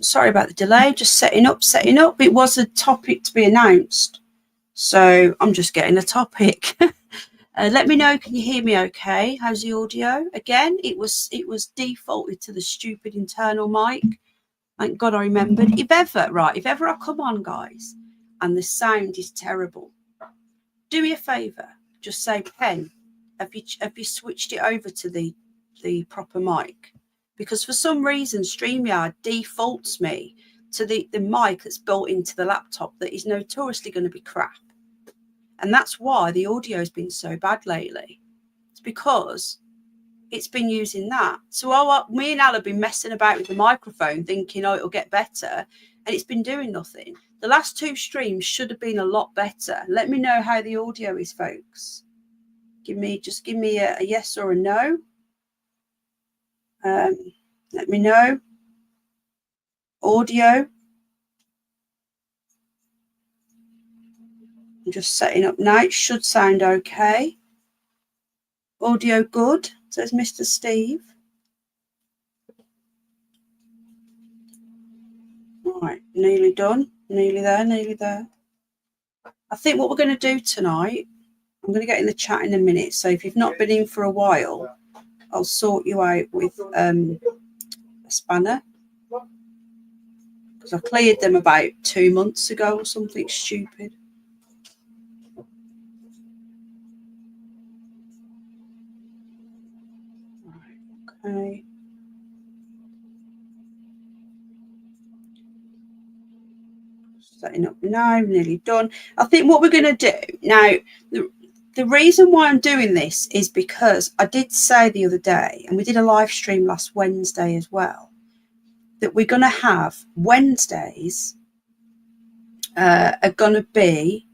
Sorry about the delay. Just setting up. It was a topic to be announced, so I'm just getting a topic. Let me know. Can you hear me? Okay. How's the audio? Again, it was defaulted to the stupid internal mic. Thank God I remembered. If ever I come on, guys, and the sound is terrible, do me a favour. Just say, Pen, have you switched it over to the proper mic? Because for some reason StreamYard defaults me to the mic that's built into the laptop that is notoriously going to be crap. And that's why the audio has been so bad lately. It's because it's been using that. So me and Al have been messing about with the microphone thinking, oh, it'll get better. And it's been doing nothing. The last 2 streams should have been a lot better. Let me know how the audio is, folks. Just give me a yes or a no. Let me know. Audio. I'm just setting up now. It should sound okay. Audio good, says Mr. Steve. Right, nearly done. Nearly there. I think what we're going to do tonight, I'm going to get in the chat in a minute. So if you've not been in for a while, I'll sort you out with a spanner. Because I cleared them about 2 months ago or something stupid. Right, okay. Setting up now, nearly done. I think what we're going to do now, the reason why I'm doing this is because I did say the other day, and we did a live stream last Wednesday as well, that we're going to have Wednesdays are going to be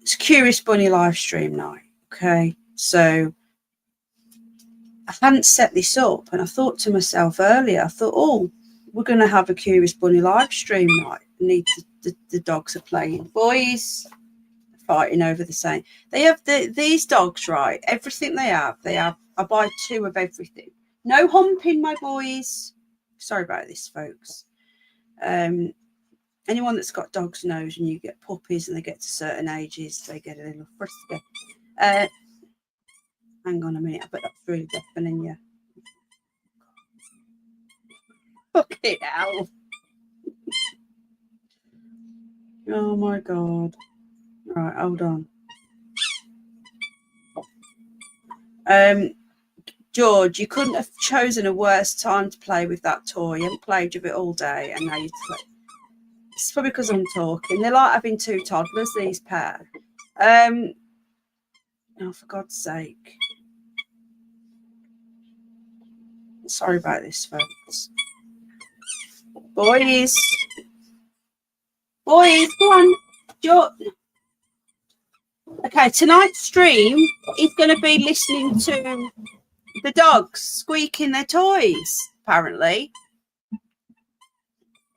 it's Curious Bunny live stream night. Okay, so I hadn't set this up, and I thought to myself earlier, I thought, oh, we're going to have a Curious Bunny live stream night. The dogs are playing. Boys fighting over the same. They have these dogs, right? Everything they have. I buy 2 of everything. No humping, my boys. Sorry about this, folks. Anyone that's got dogs knows when you get puppies and they get to certain ages, they get a little frisky. Hang on a minute. I bet that's really deafening you. Fucking hell. Oh my God. Right, hold on. George, you couldn't have chosen a worse time to play with that toy. You haven't played with it all day, and now you play. It's probably because I'm talking. They're like having 2 toddlers, these pair. Oh, for God's sake. Sorry about this, folks. Boys, go on. Okay, tonight's stream is going to be listening to the dogs squeaking their toys, apparently.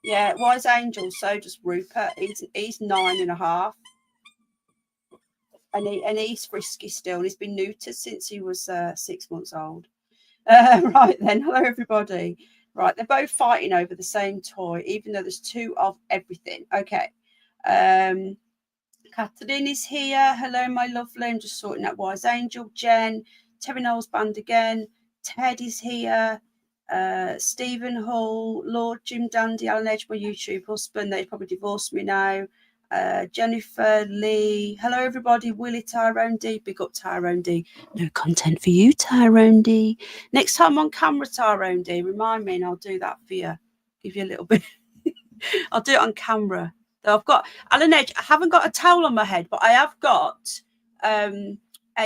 Yeah, Wise Angel, so does Rupert. He's 9.5. And he's frisky still. He's been neutered since he was 6 months old. Right then, hello everybody. Right, they're both fighting over the same toy, even though there's 2 of everything. Okay. Catherine is here. Hello, my lovely. I'm just sorting out Wise Angel. Jen, Terry Knowles Band again. Ted is here. Stephen Hall, Lord Jim Dandy, Alan Edge, my YouTube husband. They probably divorced me now. Jennifer Lee. Hello, everybody. Willie, Tyrone D. Big up, Tyrone D. No content for you, Tyrone D. Next time on camera, Tyrone D. Remind me and I'll do that for you. Give you a little bit. I'll do it on camera. I've got Alan Edge. I haven't got a towel on my head, but I have got a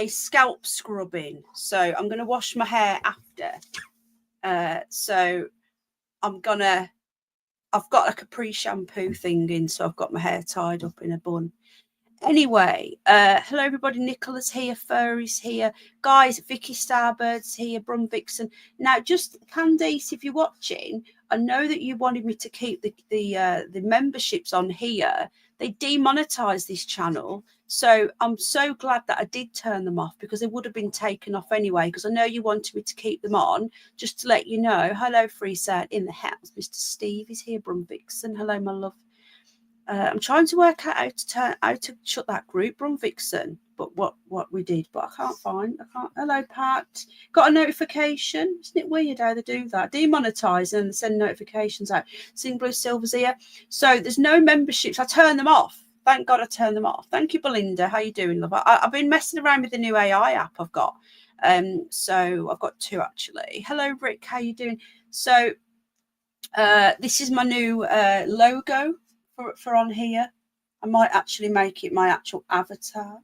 scalp scrubbing. So I'm going to wash my hair after. So I've got like a pre-shampoo thing in, so I've got my hair tied up in a bun. Anyway, hello everybody. Nicola's here, Furry's here, guys. Vicky Starbird's here, Brum Vixen. Now, just Candice, if you're watching, I know that you wanted me to keep the memberships on here. They demonetized this channel, So I'm so glad that I did turn them off, because they would have been taken off anyway, because I know you wanted me to keep them on. Just to let you know, hello, Freeset in the house. Mr. Steve is here, Brum Vixen. Hello, my love. I'm trying to work out how to shut that group, Brum Vixen. But what we did, but I can't. Hello, Pat. Got a notification. Isn't it weird how they do that? Demonetize and send notifications out. Sing Blue Silver's here. So there's no memberships. I turn them off. Thank God I turned them off. Thank you, Belinda. How you doing, love? I've been messing around with the new AI app I've got. So I've got 2 actually. Hello, Rick. How you doing? So this is my new logo for on here. I might actually make it my actual avatar.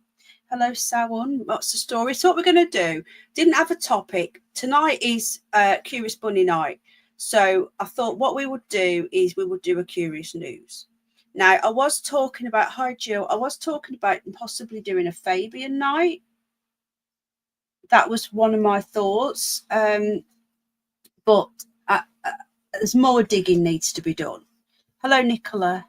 Hello, Sawun. What's the story? So what we're going to do, didn't have a topic. Tonight is Curious Bunny night. So I thought what we would do is we would do a Curious News. Now, I was talking about, hi, Jill. I was talking about possibly doing a Fabian night. That was one of my thoughts. But there's more digging needs to be done. Hello, Nicola.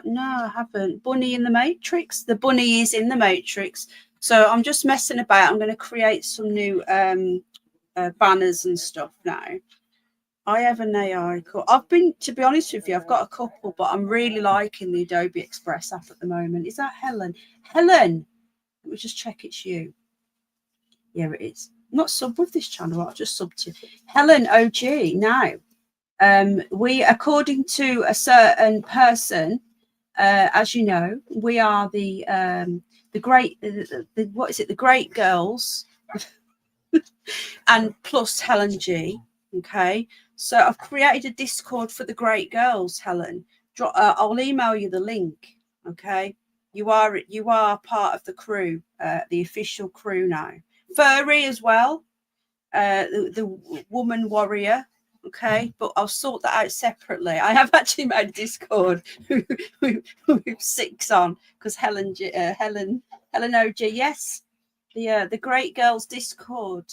No, I haven't. Bunny in the Matrix. The bunny is in the Matrix. So I'm just messing about. I'm going to create some new banners and stuff now. I have an AI call. To be honest with you, I've got a couple, but I'm really liking the Adobe Express app at the moment. Is that Helen? Helen, let me just check it's you. Yeah, it is. I'm not sub with this channel. I'll just sub to Helen OG now. We, according to a certain person, as you know, we are the great, what is it? The Great Girls, and plus Helen G. Okay, so I've created a Discord for the Great Girls, Helen. I'll email you the link. Okay, you are part of the crew, the official crew now. Furry as well, the woman warrior. Okay, but I'll sort that out separately. I have actually made a Discord with 6 on, because Helen OG, yes, the Great Girls Discord.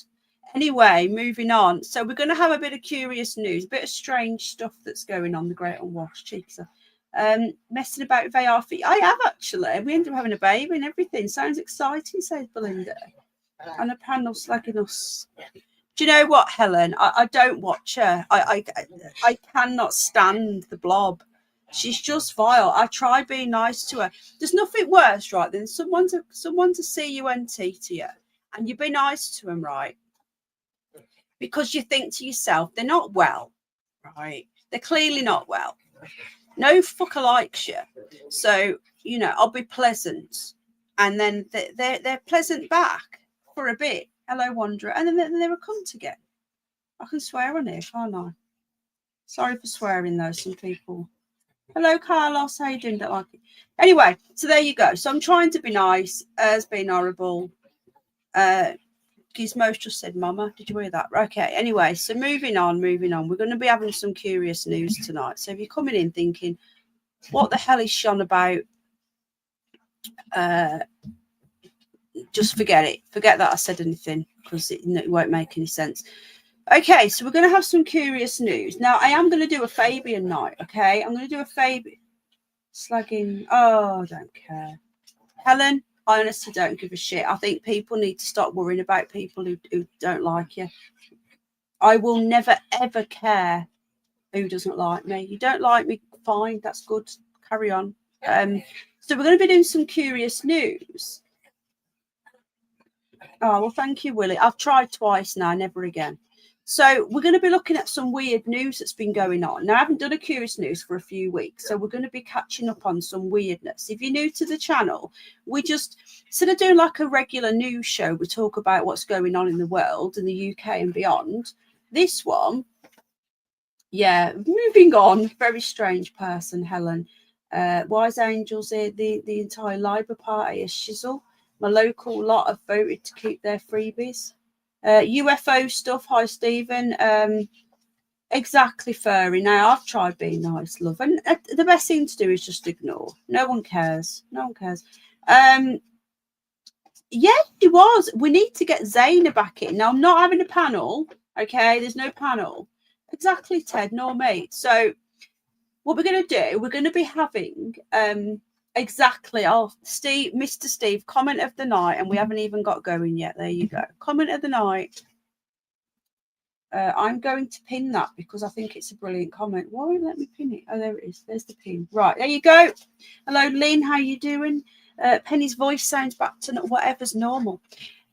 Anyway, moving on. So we're going to have a bit of curious news, a bit of strange stuff that's going on. The Great Unwashed cheeks are messing about with AR feet. I have actually. We ended up having a baby and everything. Sounds exciting, says Belinda. And a panel slagging us. Do you know what, Helen? I don't watch her. I cannot stand the blob. She's just vile. I try being nice to her. There's nothing worse, right, than someone to CUNT to you, and you be nice to them, right? Because you think to yourself, they're not well, right? They're clearly not well. No fucker likes you. So, you know, I'll be pleasant. And then they're pleasant back for a bit. Hello, Wanderer. And then they're a cunt again. I can swear on here, can't I? Sorry for swearing, though, some people. Hello, Carlos. How you doing? Don't like it. Anyway, so there you go. So I'm trying to be nice as being horrible. Gizmo's just said, Mama. Did you hear that? Okay. Anyway, so moving on. We're going to be having some curious news tonight. So if you're coming in thinking, what the hell is she on about? Just forget it. Forget that I said anything, because it won't make any sense. Okay, so we're going to have some curious news. Now, I am going to do a Fabian night, okay? I'm going to do a Fabian slagging. Oh, I don't care. Helen, I honestly don't give a shit. I think people need to stop worrying about people who don't like you. I will never, ever care who doesn't like me. You don't like me, fine. That's good. Carry on. So we're going to be doing some curious news. Oh, well, thank you, Willie. I've tried twice now, never again. So we're going to be looking at some weird news that's been going on. Now, I haven't done a curious news for a few weeks, so we're going to be catching up on some weirdness. If you're new to the channel, we just, instead of doing like a regular news show, we talk about what's going on in the world, in the UK and beyond. This one, yeah, moving on. Very strange person, Helen. Wise Angels here, the entire Labour Party is shizzle. My local lot have voted to keep their freebies. UFO stuff. Hi, Stephen. Exactly, Furry. Now, I've tried being nice, love. And the best thing to do is just ignore. No one cares. No one cares. Yeah, she was. We need to get Zaina back in. Now, I'm not having a panel. Okay, there's no panel. Exactly, Ted, nor me. So what we're going to do, we're going to be having a Exactly. Oh, Steve, Mr. Steve, comment of the night, and we haven't even got going yet. There you go. Comment of the night. I'm going to pin that because I think it's a brilliant comment. Why won't let me pin it? Oh, there it is. There's the pin. Right, there you go. Hello, Lynn. How you doing? Penny's voice sounds back to whatever's normal.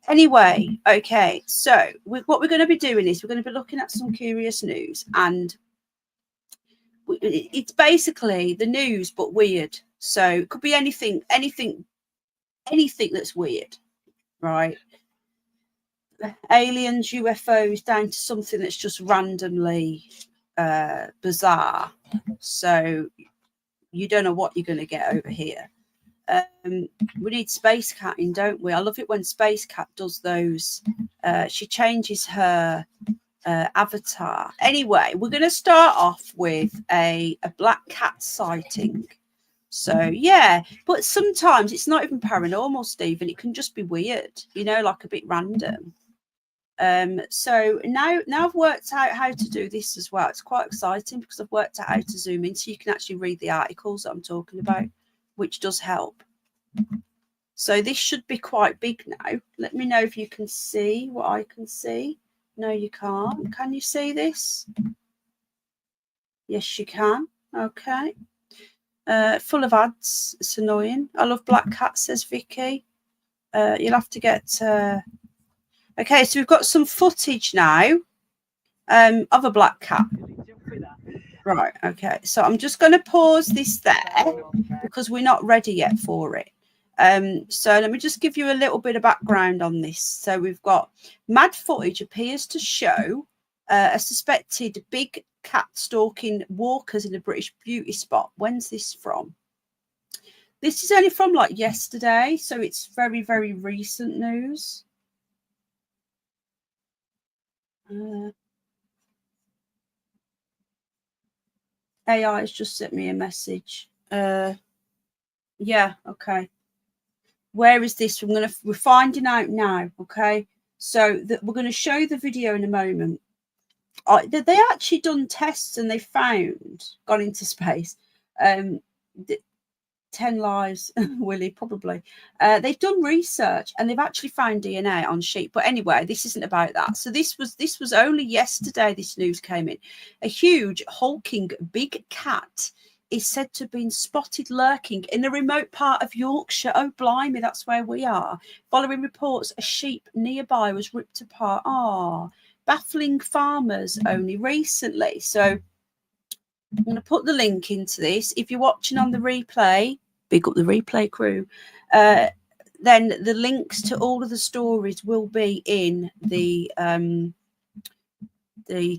Anyway, okay. So what we're going to be doing is we're going to be looking at some curious news, and it's basically the news but weird. So it could be anything that's weird, right? Aliens, UFOs, down to something that's just randomly bizarre. So you don't know what you're going to get over here. We need Space Cat in, don't we? I love it when Space Cat does those. She changes her avatar. Anyway, we're going to start off with a black cat sighting. So yeah, but sometimes it's not even paranormal, Stephen. It can just be weird, you know, like a bit random. So now I've worked out how to do this as well. It's quite exciting because I've worked out how to zoom in so you can actually read the articles that I'm talking about, which does help. So this should be quite big now. Let me know if you can see what I can see. No, you can't. Can you see this? Yes, you can. Okay. Full of ads. It's annoying. I love black cat, says Vicky. You'll have to get... Okay, so we've got some footage now of a black cat. Right, okay. So I'm just going to pause this there because we're not ready yet for it. So let me just give you a little bit of background on this. So we've got mad footage appears to show a suspected big cat stalking walkers in a British beauty spot. When's this from? This is only from like yesterday, so it's very, very recent news. AI has just sent me a message. Yeah, okay. Where is this? We're finding out now. Okay, so we're going to show the video in a moment. They actually done tests and they found gone into space. 10 lives, Willie, probably. They've done research and they've actually found DNA on sheep. But anyway, this isn't about that. So this was only yesterday this news came in. A huge hulking big cat is said to have been spotted lurking in a remote part of Yorkshire. Oh, blimey, that's where we are. Following reports, a sheep nearby was ripped apart. Baffling farmers only recently. So I'm going to put the link into this. If you're watching on the replay, big up the replay crew, then the links to all of the stories will be in the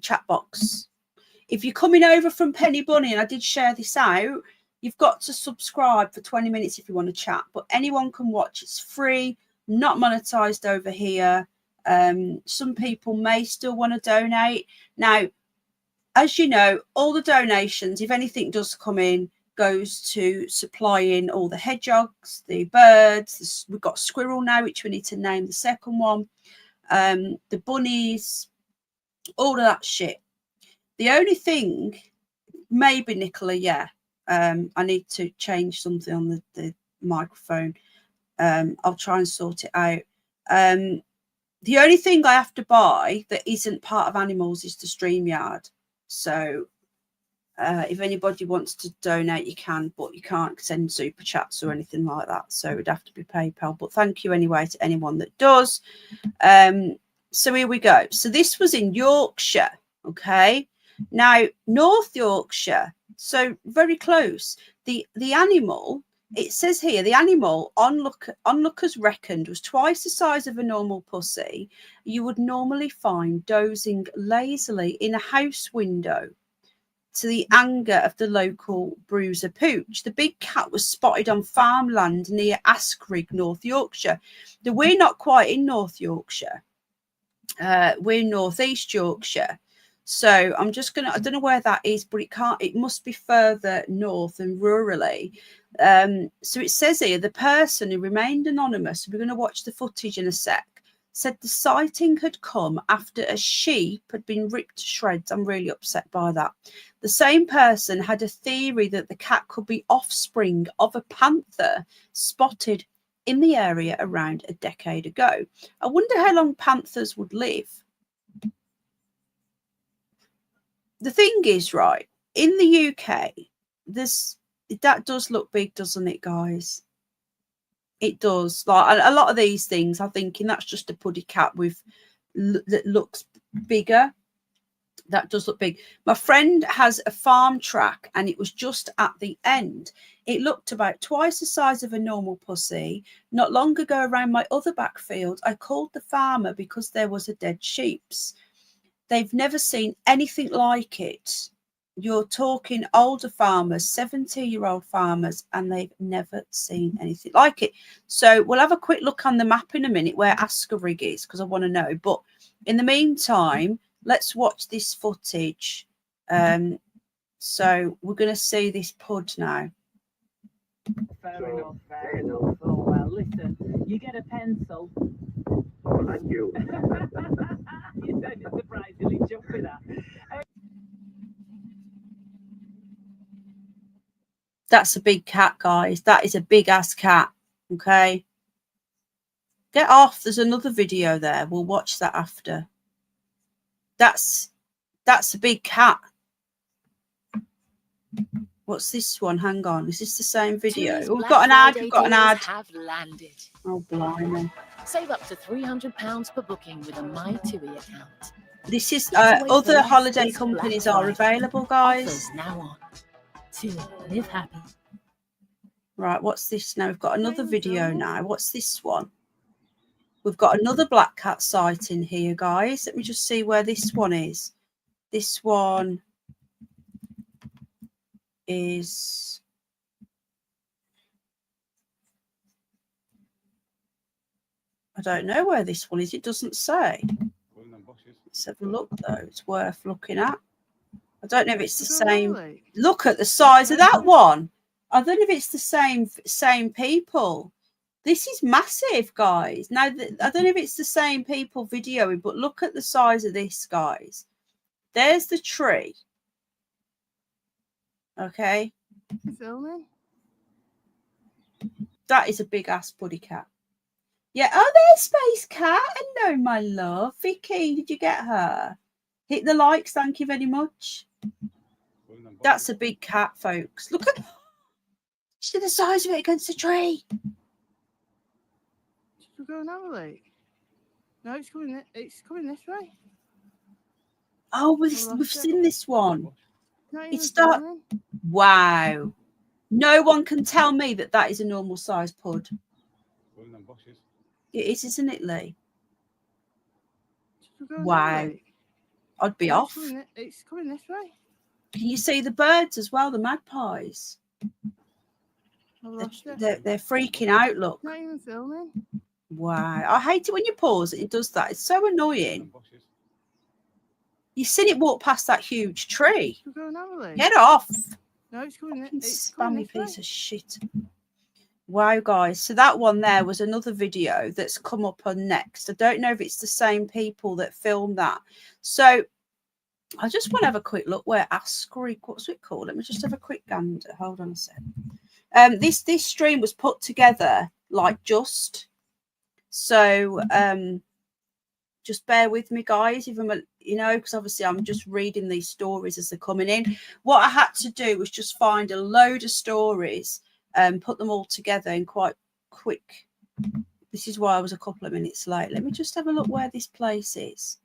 chat box. If you're coming over from Penny Bunny, and I did share this out, you've got to subscribe for 20 minutes if you want to chat. But anyone can watch. It's free, not monetized over here. Some people may still want to donate. Now, as you know, all the donations, if anything does come in, goes to supplying all the hedgehogs, the birds. We've got squirrel now, which we need to name the second one. The bunnies, all of that shit. The only thing, maybe Nicola, yeah, I need to change something on the microphone. I'll try and sort it out. The only thing I have to buy that isn't part of animals is the StreamYard. So if anybody wants to donate, you can, but you can't send super chats or anything like that. So it would have to be PayPal. But thank you anyway to anyone that does. So here we go. So this was in Yorkshire. Okay. Now, North Yorkshire. So very close. The animal, it says here, the animal onlookers reckoned was twice the size of a normal pussy. You would normally find dozing lazily in a house window, to the anger of the local bruiser Pooch. The big cat was spotted on farmland near Askrigg, North Yorkshire. We're not quite in North Yorkshire. We're Northeast Yorkshire. So I'm just going to, I don't know where that is, but it must be further north and rurally. So it says here, the person who remained anonymous, we're going to watch the footage in a sec, said the sighting had come after a sheep had been ripped to shreds. I'm really upset by that. The same person had a theory that the cat could be offspring of a panther spotted in the area around a decade ago. I wonder how long panthers would live. The thing is, right, in the UK, that does look big, doesn't it, guys? It does. Like a lot of these things, I'm thinking that's just a puddy cat that looks bigger. That does look big. My friend has a farm track, and it was just at the end. It looked about twice the size of a normal pussy. Not long ago, around my other backfield, I called the farmer because there was a dead sheep's. They've never seen anything like it. You're talking older farmers, 70-year-old farmers, and they've never seen anything like it. So we'll have a quick look on the map in a minute where Askerig is, because I want to know. But in the meantime, let's watch this footage. So we're going to see this pud now. Fair enough, fair enough. Oh, well, listen, you get a pencil. Oh, thank you. You sounded surprisingly chuffed with that. That's a big cat, guys. That is a big-ass cat, okay? Get off. There's another video there. We'll watch that after. That's a big cat. What's this one? Hang on. Is this the same video? Oh, we've got an ad. We've got an ad. Have landed. Oh, blimey. Save up to £300 per booking with a MyTUI account. This is other holiday companies are available, guys. Offers now on. TUI, live happy. Right, what's this now? We've got another video now. What's this one? We've got another black cat sighting here, guys. Let me just see where this one is. This one is... I don't know where this one is. It doesn't say. Let's have a look, though. It's worth looking at. I don't know if it's the same. Look at the size of that one. I don't know if it's the same people. This is massive, guys. Now, I don't know if it's the same people videoing, but look at the size of this, guys. There's the tree. Okay. Filming. That is a big-ass puddy cat. Yeah. Oh, there's Space Cat. Hello, my love. Vicky, did you get her? Hit the likes. Thank you very much. That's a big cat, folks. Look at the size of it against the tree. Should we go and have a look? No, it's coming this way. Oh, we've seen this one. It's filming. Wow. No one can tell me that is a normal size pud. It is, isn't it, Lee? Wow. I'd be off. It's coming this way. Can you see the birds as well, the magpies? They're freaking out, look. Not even filming. Wow. I hate it when you pause and it does that. It's so annoying. You've seen it walk past that huge tree. Get off. No, it's coming. Spammy piece of shit. Wow, guys. So that one there was another video that's come up on next. I don't know if it's the same people that filmed that. So I just want to have a quick look where Askerig, what's it called? Let me just have a quick gander. Hold on a sec. This stream was put together like just. So just bear with me, guys, even because obviously I'm just reading these stories as they're coming in. What I had to do was just find a load of stories and put them all together in quite quick. This is why I was a couple of minutes late. Let me just have a look where this place is.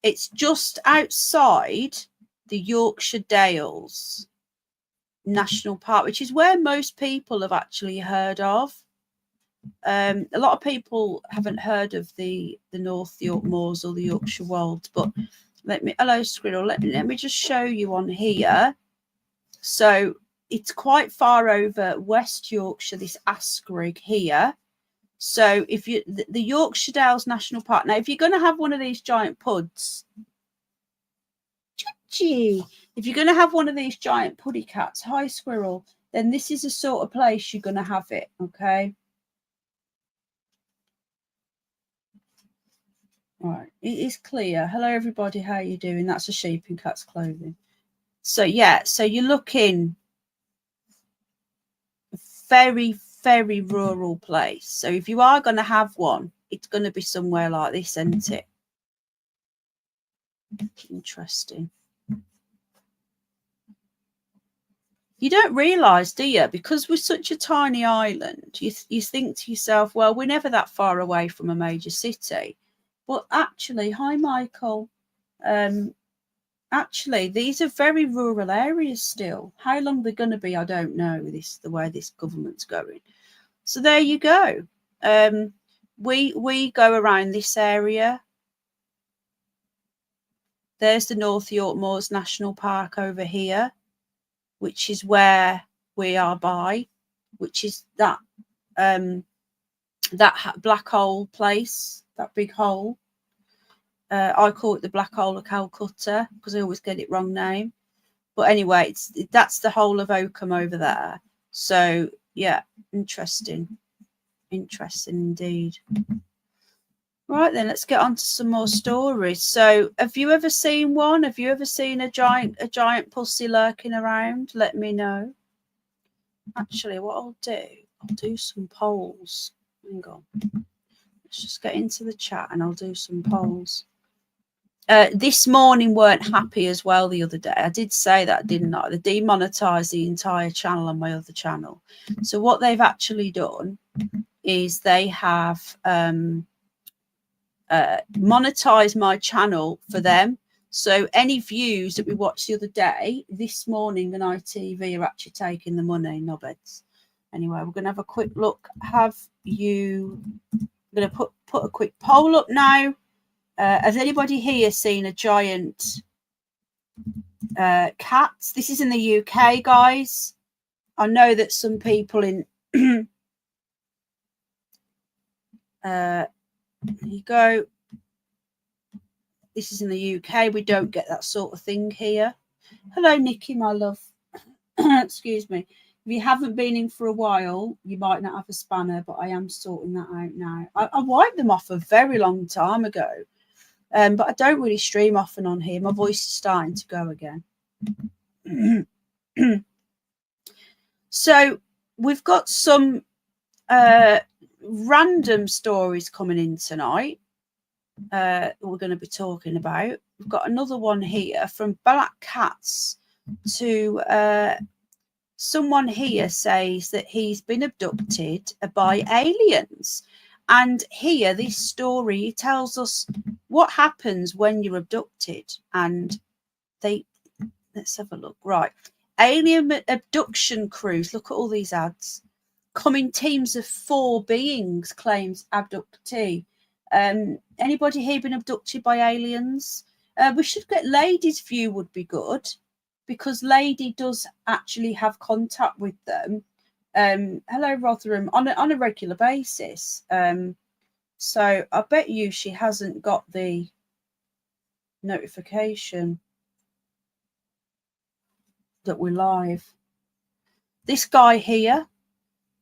It's just outside the Yorkshire Dales National Park, which is where most people have actually heard of. A lot of people haven't heard of the North York Moors or the Yorkshire Wolds, but hello Squirrel, let me just show you on here. So it's quite far over West Yorkshire, this Askerig here. So if you the Yorkshire Dales National Park, now if you're going to have one of these giant puds, if you're going to have one of these giant puddy cats, hi Squirrel, then this is the sort of place you're going to have it, okay? Right, it is clear. Hello, everybody. How are you doing? That's a sheep in cat's clothing. So yeah, so you're looking very, very rural place. So if you are going to have one, it's going to be somewhere like this, isn't it? Interesting. You don't realise, do you? Because we're such a tiny island, you think to yourself, well, we're never that far away from a major city. But actually, hi, Michael. Actually, these are very rural areas still. How long they're going to be, I don't know, the way this government's going. So there you go. We go around this area. There's the North York Moors National Park over here, which is where we are by, which is that black hole place, that big hole. I call it the Black Hole of Calcutta because I always get it wrong name. But anyway, that's the whole of Oakham over there. So yeah, interesting indeed. Right then, let's get on to some more stories. So, have you ever seen one? Have you ever seen a giant pussy lurking around? Let me know. Actually, what I'll do some polls. Hang on. Let's just get into the chat and I'll do some polls. This morning weren't happy as well the other day. I did say that, didn't I? They demonetized the entire channel on my other channel. So what they've actually done is they have monetized my channel for them. So any views that we watched the other day, this morning on ITV are actually taking the money, knobheads. Anyway, we're going to have a quick look. I'm going to put a quick poll up now. Has anybody here seen a giant cat? This is in the UK, guys. I know that some people in there you go. This is in the UK. We don't get that sort of thing here. Hello, Nikki, my love. Excuse me. If you haven't been in for a while, you might not have a spanner, but I am sorting that out now. I wiped them off a very long time ago. But I don't really stream often on here. My voice is starting to go again. So we've got some random stories coming in tonight. We're going to be talking about. We've got another one here from Black Cats to someone here says that he's been abducted by aliens. And here, this story tells us what happens when you're abducted. And let's have a look. Right. Alien abduction crews. Look at all these ads. Come in teams of 4 beings, claims abductee. Anybody here been abducted by aliens? We should get Lady's view would be good because Lady does actually have contact with them. Hello, Rotherham, on a regular basis. So I bet you she hasn't got the notification that we're live. This guy here,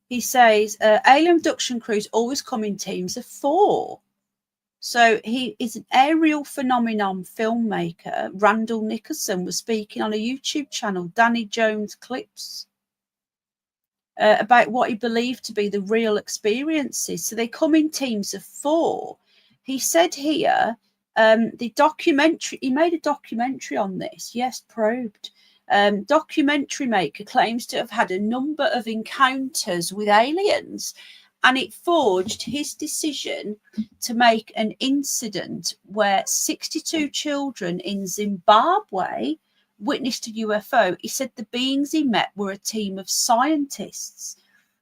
he says, alien abduction crews always come in teams of 4. So he is an aerial phenomenon filmmaker. Randall Nicholson was speaking on a YouTube channel, Danny Jones Clips, about what he believed to be the real experiences. So they come in teams of 4. He said here, the documentary, he made a documentary on this. Yes, Probed. Documentary maker claims to have had a number of encounters with aliens, and it forged his decision to make an incident where 62 children in Zimbabwe witnessed a UFO. He said the beings he met were a team of scientists.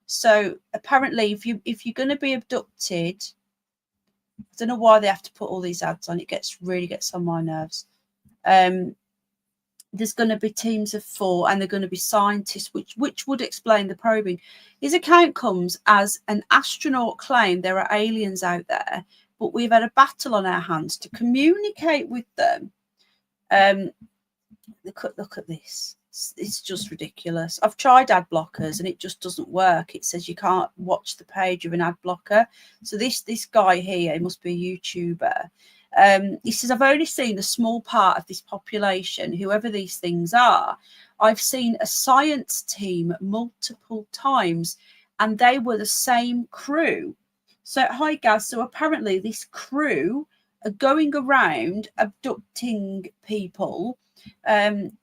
So apparently, if you're going to be abducted, I don't know why they have to put all these ads on. It really gets on my nerves. There's going to be teams of 4 and they're going to be scientists, which would explain the probing. His account comes as an astronaut claimed there are aliens out there, but we've had a battle on our hands to communicate with them. Look at this. It's just ridiculous. I've tried ad blockers and it just doesn't work. It says you can't watch the page of an ad blocker. So this guy here, he must be a YouTuber. He says, I've only seen a small part of this population, whoever these things are. I've seen a science team multiple times, and they were the same crew. So, hi, Gaz. So apparently this crew are going around abducting people.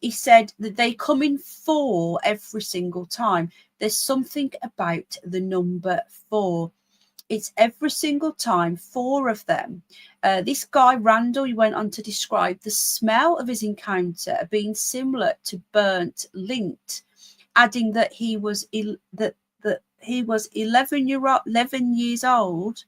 He said that they come in 4 every single time. There's something about the number 4. It's every single time, 4 of them. This guy, Randall, he went on to describe the smell of his encounter being similar to burnt lint, adding that he was 11 years old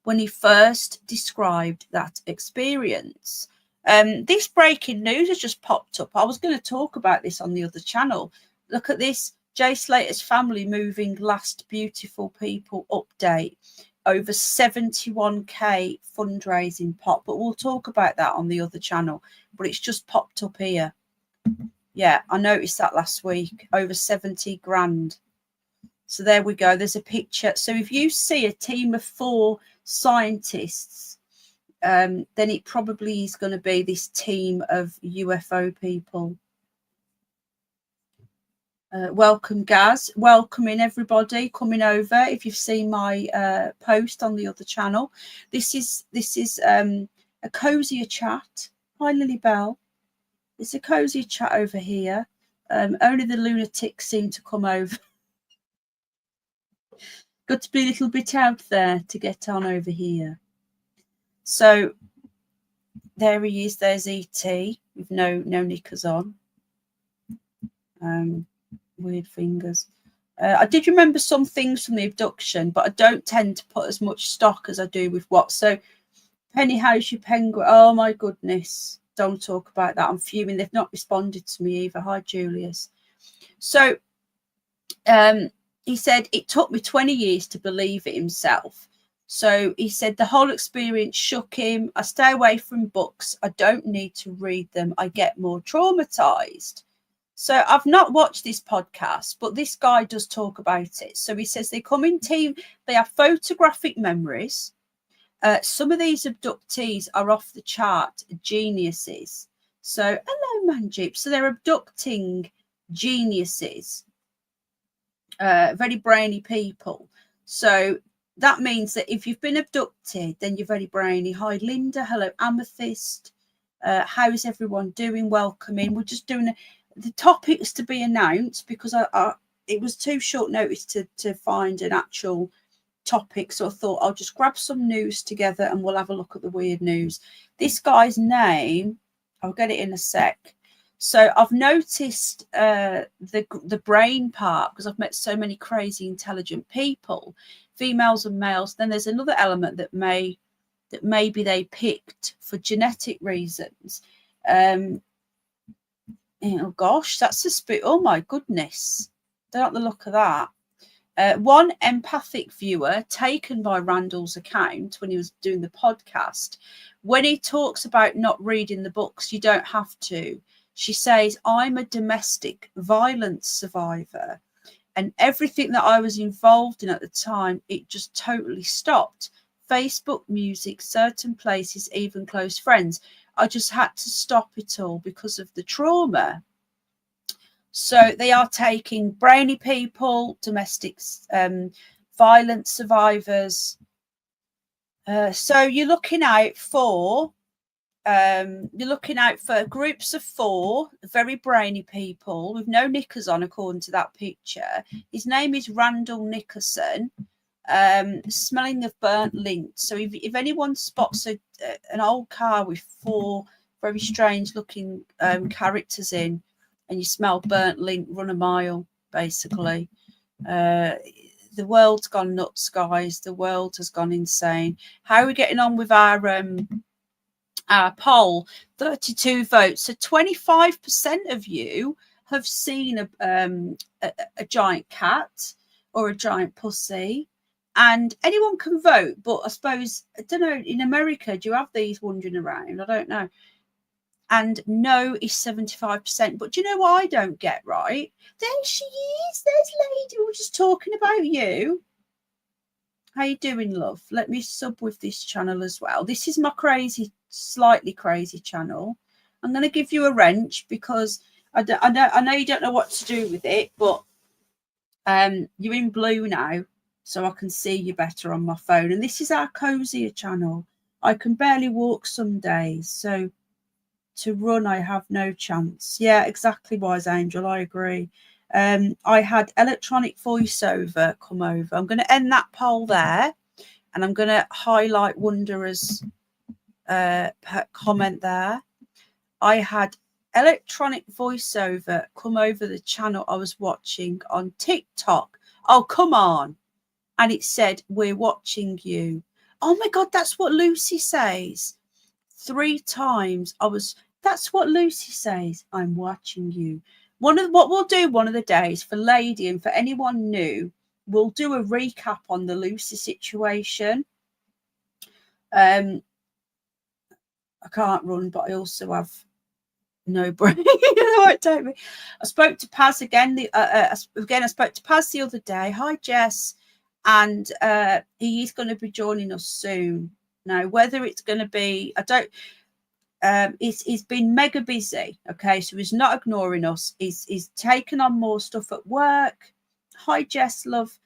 when he first described that experience. This breaking news has just popped up. I was going to talk about this on the other channel. Look at this. Jay Slater's family moving last beautiful people update. Over 71k fundraising pot. But we'll talk about that on the other channel. But it's just popped up here. Yeah, I noticed that last week. Over 70 grand. So there we go. There's a picture. So if you see a team of 4 scientists, then it probably is going to be this team of UFO people. Welcome, Gaz. Welcoming everybody coming over. If you've seen my post on the other channel, this is a cozier chat. Hi, Lily Bell. It's a cozier chat over here. Only the lunatics seem to come over. Got to be a little bit out there to get on over here. So there he is. There's ET with no knickers on. Weird fingers. I did remember some things from the abduction, but I don't tend to put as much stock as I do with what. So Penny, how's your penguin? Oh my goodness. Don't talk about that. I'm fuming. They've not responded to me either. Hi, Julius. So he said, it took me 20 years to believe it himself. So he said the whole experience shook him. I stay away from books. I don't need to read them. I get more traumatized. So I've not watched this podcast, but this guy does talk about it. So he says they come in team. They have photographic memories. Some of these abductees are off the chart geniuses. So hello, Manjeep. So they're abducting geniuses, very brainy people. So that means that if you've been abducted, then you're very brainy. Hi, Linda. Hello, Amethyst. How's everyone doing? Welcome in. We're just doing the topics to be announced because it was too short notice to find an actual topic. So I thought I'll just grab some news together and we'll have a look at the weird news. This guy's name, I'll get it in a sec. So I've noticed the brain part because I've met so many crazy intelligent people, females and males. Then there's another element that maybe they picked for genetic reasons. Oh gosh, that's a spit. Oh my goodness. Don't like the look of that. One empathic viewer taken by Randall's account when he was doing the podcast, when he talks about not reading the books, you don't have to. She says, I'm a domestic violence survivor and everything that I was involved in at the time, it just totally stopped. Facebook, music, certain places, even close friends. I just had to stop it all because of the trauma. So they are taking brainy people, domestic violence survivors. So you're looking out for groups of 4 very brainy people with no knickers on, according to that picture. His name is Randall Nickerson. Smelling of burnt lint. So if anyone spots an old car with 4 very strange looking characters in and you smell burnt lint, run a mile, basically. The world's gone nuts, guys. The world has gone insane. How are we getting on with our poll? 32 votes. So 25% of you have seen a giant cat or a giant pussy. And anyone can vote, but I suppose, I don't know, in America, do you have these wandering around? I don't know. And no is 75%. But do you know what I don't get, right? There she is. There's Lady. We were just talking about you. How you doing, love? Let me sub with this channel as well. This is my crazy, slightly crazy channel. I'm going to give you a wrench because I know you don't know what to do with it, but you're in blue now, so I can see you better on my phone. And this is our cozier channel. I can barely walk some days, so to run I have no chance. Yeah, exactly, Wise Angel, I agree. I had electronic voiceover come over. I'm going to end that poll there, and I'm going to highlight Wanderer's comment there. I had electronic voiceover come over the channel I was watching on TikTok. Oh, come on. And it said, we're watching you. Oh my God, that's what Lucy says. 3 times that's what Lucy says. I'm watching you. What we'll do one of the days for Lady and for anyone new, we'll do a recap on the Lucy situation. I can't run, but I also have no brain. I spoke to Paz again. I spoke to Paz the other day. Hi, Jess. And he's going to be joining us soon. Now, whether it's going to be, I don't. He's been mega busy. Okay, so he's not ignoring us. He's taken on more stuff at work. Hi, Jess, love.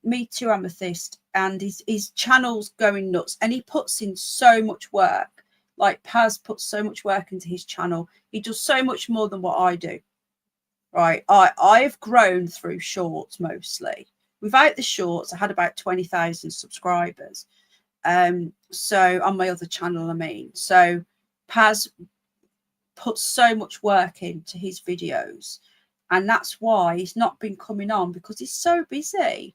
Me too, Amethyst. And his channel's going nuts, and he puts in so much work. Like Paz puts so much work into his channel. He does so much more than what I do. Right, I've grown through shorts mostly. Without the shorts, I had about 20,000 subscribers. So on my other channel, I mean. So Paz puts so much work into his videos, and that's why he's not been coming on, because he's so busy.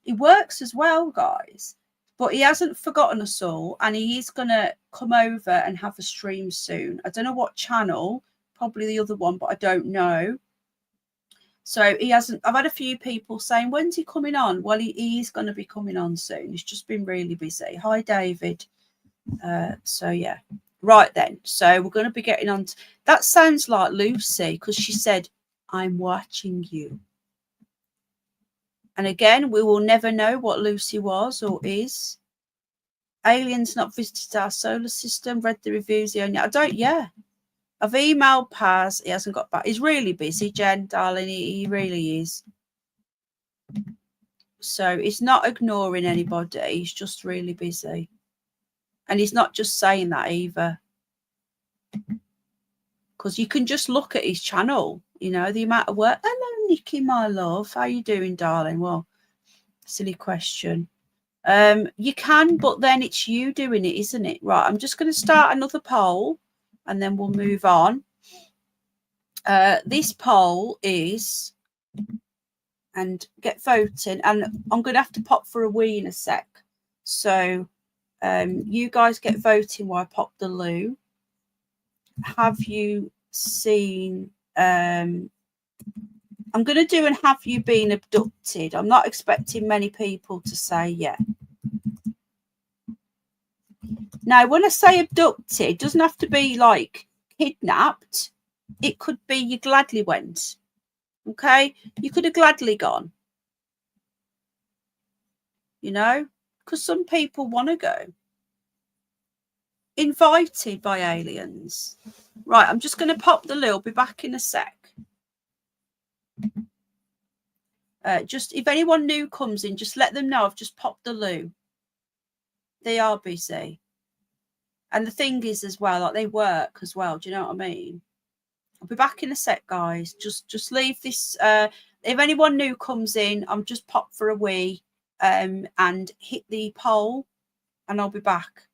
He works as well, guys, but he hasn't forgotten us all, and he is going to come over and have a stream soon. I don't know what channel, probably the other one, but I don't know. So he hasn't. I've had a few people saying, when's he coming on? Well, he is going to be coming on soon. He's just been really busy. Hi, David. So yeah. Right then, so we're going to be getting on to, that sounds like Lucy, because she said, I'm watching you. And again, we will never know what Lucy was or is. Aliens not visited our solar system, read the reviews. I've emailed Paz. He hasn't got back. He's really busy, Jen, darling. He really is. So he's not ignoring anybody. He's just really busy. And he's not just saying that either. Because you can just look at his channel, you know, the amount of work. Hello, Nikki, my love. How you doing, darling? Well, silly question. You can, but then it's you doing it, isn't it? Right, I'm just going to start another poll, and then we'll move on. This poll is, and get voting, and I'm going to have to pop for a wee in a sec. So you guys get voting while I pop the loo. Have you seen I'm going to do and have you been abducted? I'm not expecting many people to say yeah. Now, when I say abducted, it doesn't have to be like kidnapped. It could be you gladly went. Okay, you could have gladly gone, you know, because some people want to go. Invited by aliens. Right, I'm just going to pop the loo. I'll be back in a sec. Just if anyone new comes in, just let them know I've just popped the loo. They are busy. And the thing is as well, like they work as well. Do you know what I mean? I'll be back in a sec, guys. Just leave this. If anyone new comes in, I'm just pop for a wee and hit the poll, and I'll be back.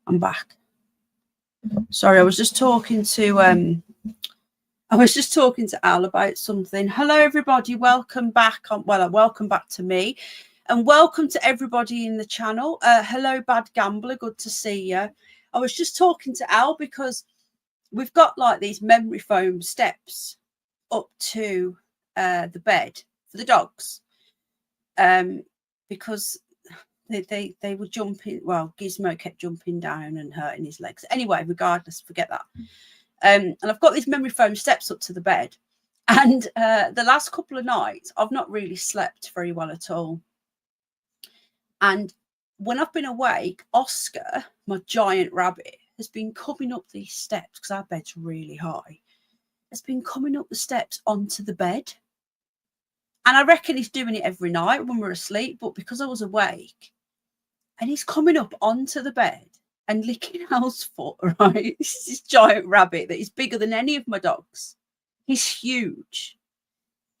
I'm back. Sorry, I was just talking to Al about something. Hello, everybody. Welcome back. Welcome back to me, and welcome to everybody in the channel. Hello, Bad Gambler. Good to see you. I was just talking to Al because we've got like these memory foam steps up to the bed for the dogs, because they were jumping. Well, Gizmo kept jumping down and hurting his legs. Anyway, regardless, forget that. And I've got these memory foam steps up to the bed. And the last couple of nights, I've not really slept very well at all. And when I've been awake, Oscar, my giant rabbit, has been coming up these steps, because our bed's really high, has been coming up the steps onto the bed. And I reckon he's doing it every night when we're asleep, but because I was awake, and he's coming up onto the bed and licking Al's foot, right? This is this giant rabbit that is bigger than any of my dogs. He's huge.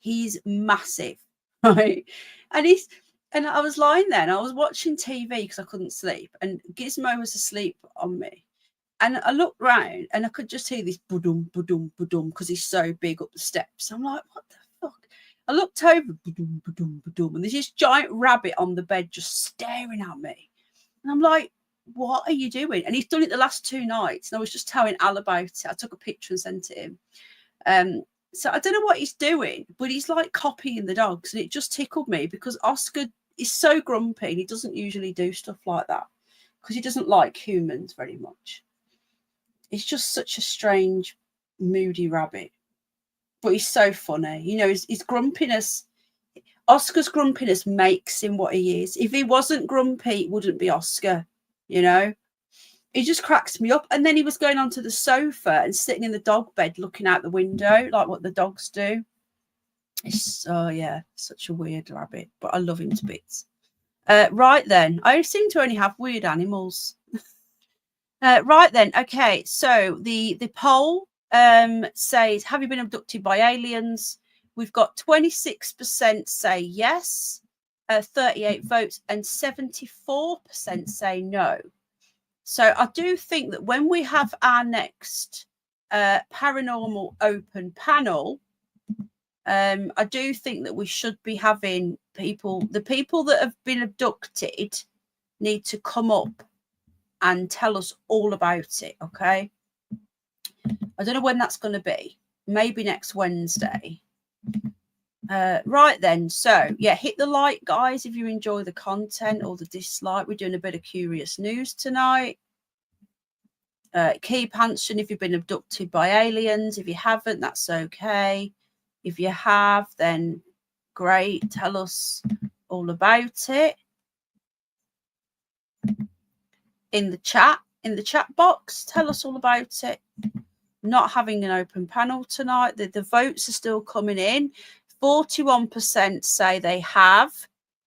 He's massive, right? And I was lying there and I was watching TV because I couldn't sleep, and Gizmo was asleep on me. And I looked round and I could just hear this budum, budum, budum, because he's so big up the steps. I'm like, what the fuck? I looked over, budum, budum, budum, and there's this giant rabbit on the bed just staring at me. And I'm like, what are you doing? And he's done it the last 2 nights. And I was just telling Al about it. I took a picture and sent it him. So I don't know what he's doing, but he's like copying the dogs. And it just tickled me because Oscar is so grumpy. And he doesn't usually do stuff like that because he doesn't like humans very much. He's just such a strange, moody rabbit. But he's so funny. You know, his grumpiness, Oscar's grumpiness makes him what he is. If he wasn't grumpy, it wouldn't be Oscar, you know. He just cracks me up. And then he was going onto the sofa and sitting in the dog bed looking out the window, like what the dogs do. It's, oh, yeah, such a weird rabbit. But I love him to bits. Right then, I seem to only have weird animals. Right then, okay, so the poll says, have you been abducted by aliens? We've got 26% say yes, 38 votes, and 74% say no. So I do think that when we have our next paranormal open panel, I do think that we should be having the people that have been abducted need to come up and tell us all about it, okay? I don't know when that's going to be. Maybe next Wednesday. Right then, so yeah, hit the like, guys, if you enjoy the content, or the dislike. We're doing a bit of curious news tonight. Keep answering if you've been abducted by aliens. If you haven't, that's okay. If you have, then great, tell us all about it. In the chat box, tell us all about it. Not having an open panel tonight. The votes are still coming in. 41% say they have,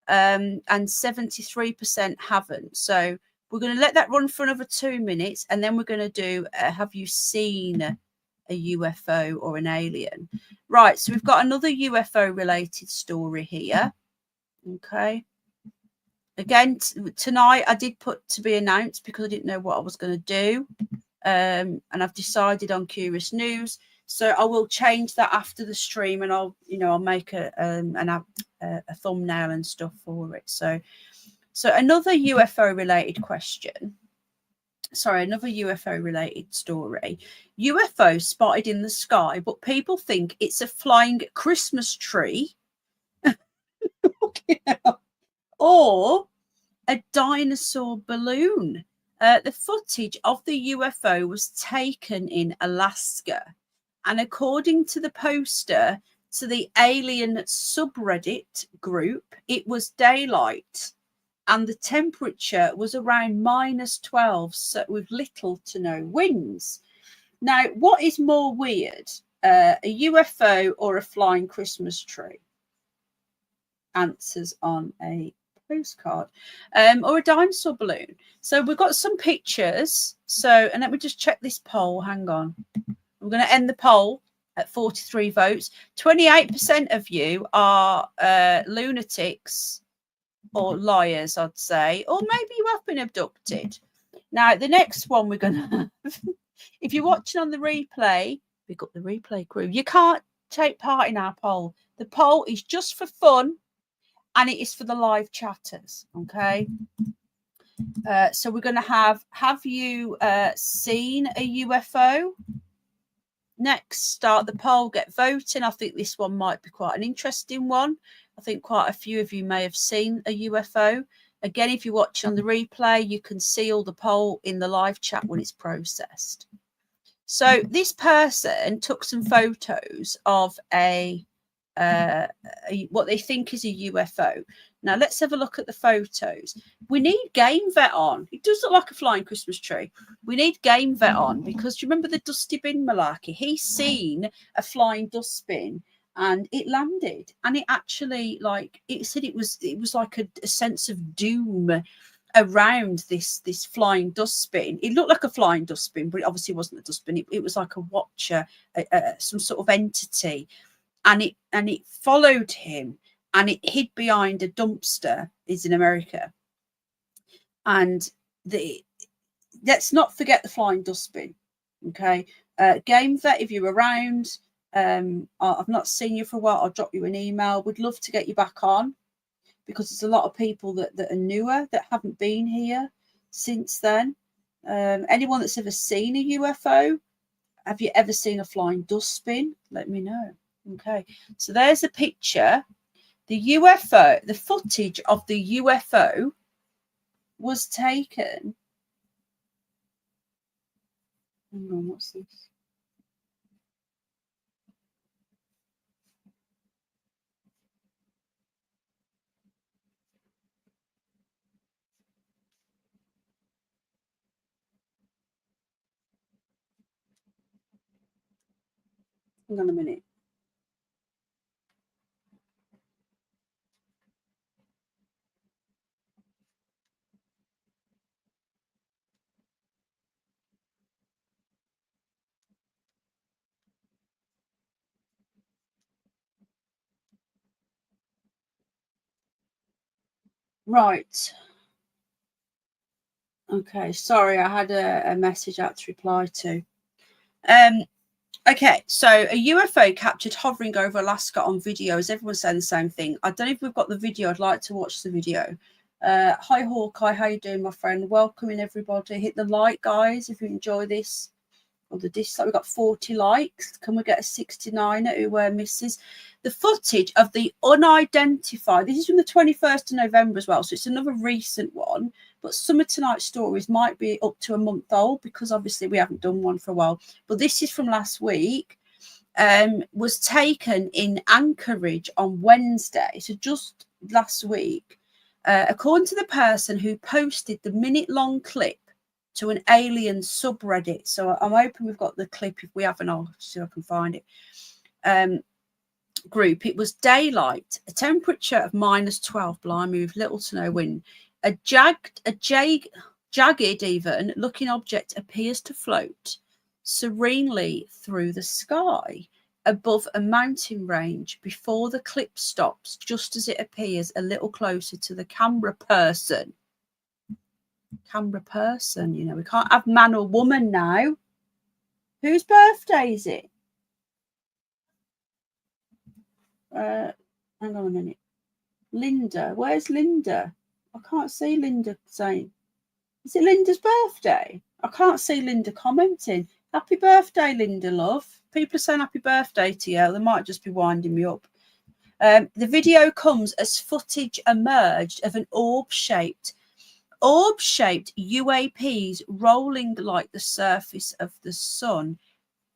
and 73% haven't. So we're going to let that run for another 2 minutes, and then we're going to do have you seen a UFO or an alien? Right, so we've got another UFO related story here. Okay. Again, tonight I did put to be announced because I didn't know what I was going to do. And I've decided on Curious News. So I will change that after the stream, and I'll make a thumbnail and stuff for it. So another UFO related question. Sorry, another UFO related story. UFO spotted in the sky, but people think it's a flying Christmas tree. Or a dinosaur balloon. The footage of the UFO was taken in Alaska, and according to the poster to the alien subreddit group, it was daylight and the temperature was around -12, so with little to no winds. Now, what is more weird, a UFO or a flying Christmas tree? Answers on a postcard, or a dinosaur balloon. So we've got some pictures. And let me just check this poll. Hang on. I'm going to end the poll at 43 votes. 28% of you are lunatics or liars, I'd say, or maybe you have been abducted. Now, the next one we're going to have, if you're watching on the replay, pick up the replay crew. You can't take part in our poll. The poll is just for fun and it is for the live chatters, okay? So we're going to have you seen a UFO? Next, start the poll, get voting. I think this one might be quite an interesting one. I think quite a few of you may have seen a UFO. Again, if you watch on the replay, you can see all the poll in the live chat when it's processed. So this person took some photos of what they think is a UFO. Now let's have a look at the photos. We need Game Vet on. It does look like a flying Christmas tree. We need Game Vet on because do you remember the dusty bin malarkey? He's seen a flying dustbin and it landed, and it actually, like it said, it was like a sense of doom around this flying dustbin. It looked like a flying dustbin, but it obviously wasn't a dustbin. It was like a watcher, some sort of entity, and it followed him, and it hid behind a dumpster. Is in America, and let's not forget the flying dustbin. Okay, Game Vet, if you're around, I've not seen you for a while. I'll drop you an email. We'd love to get you back on, because there's a lot of people that are newer that haven't been here since then. Anyone that's ever seen a UFO, have you ever seen a flying dustbin? Let me know. Okay, so there's a picture. The UFO, the footage of the UFO was taken. Hang on, what's this? Hang on a minute. Right. Okay, sorry, I had a message I had to reply to. Okay, so a UFO captured hovering over Alaska on video. Is everyone saying the same thing? I don't know if we've got the video. I'd like to watch the video. Hi, Hawkeye. How you doing, my friend? Welcoming everybody. Hit the like, guys, if you enjoy this. Or the dislike. We've got 40 likes. Can we get a 69er who misses? The footage of the unidentified. This is from the 21st of November as well, so it's another recent one. But some of tonight's stories might be up to a month old because obviously we haven't done one for a while. But this is from last week. Was taken in Anchorage on Wednesday, so just last week. According to the person who posted the minute-long clip to an alien subreddit. So I'm hoping we've got the clip. If we haven't, I'll see if I can find it. Group. It was daylight, a temperature of -12, blimey, with little to no wind. A jagged even looking object appears to float serenely through the sky above a mountain range before the clip stops, just as it appears a little closer to the camera person. You know, we can't have man or woman now. Whose birthday is it? Hang on a minute. Linda, where's Linda? I can't see Linda saying. Is it Linda's birthday? I can't see Linda commenting. Happy birthday, Linda, love. People are saying happy birthday to you. They might just be winding me up. The video comes as footage emerged of an orb-shaped UAPs rolling like the surface of the sun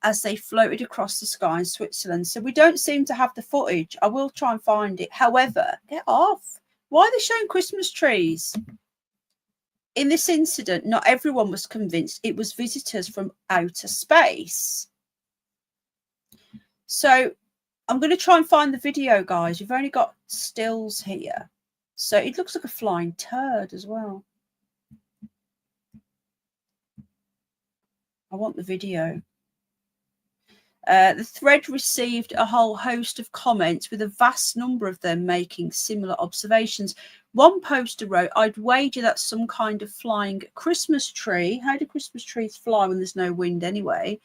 as they floated across the sky in Switzerland. So we don't seem to have the footage. I will try and find it. However, get off. Why are they showing Christmas trees? In this incident, not everyone was convinced it was visitors from outer space. So I'm going to try and find the video, guys. You've only got stills here. So it looks like a flying turd as well. I want the video. The thread received a whole host of comments, with a vast number of them making similar observations. One poster wrote, "I'd wager that's some kind of flying Christmas tree. How do Christmas trees fly when there's no wind anyway?"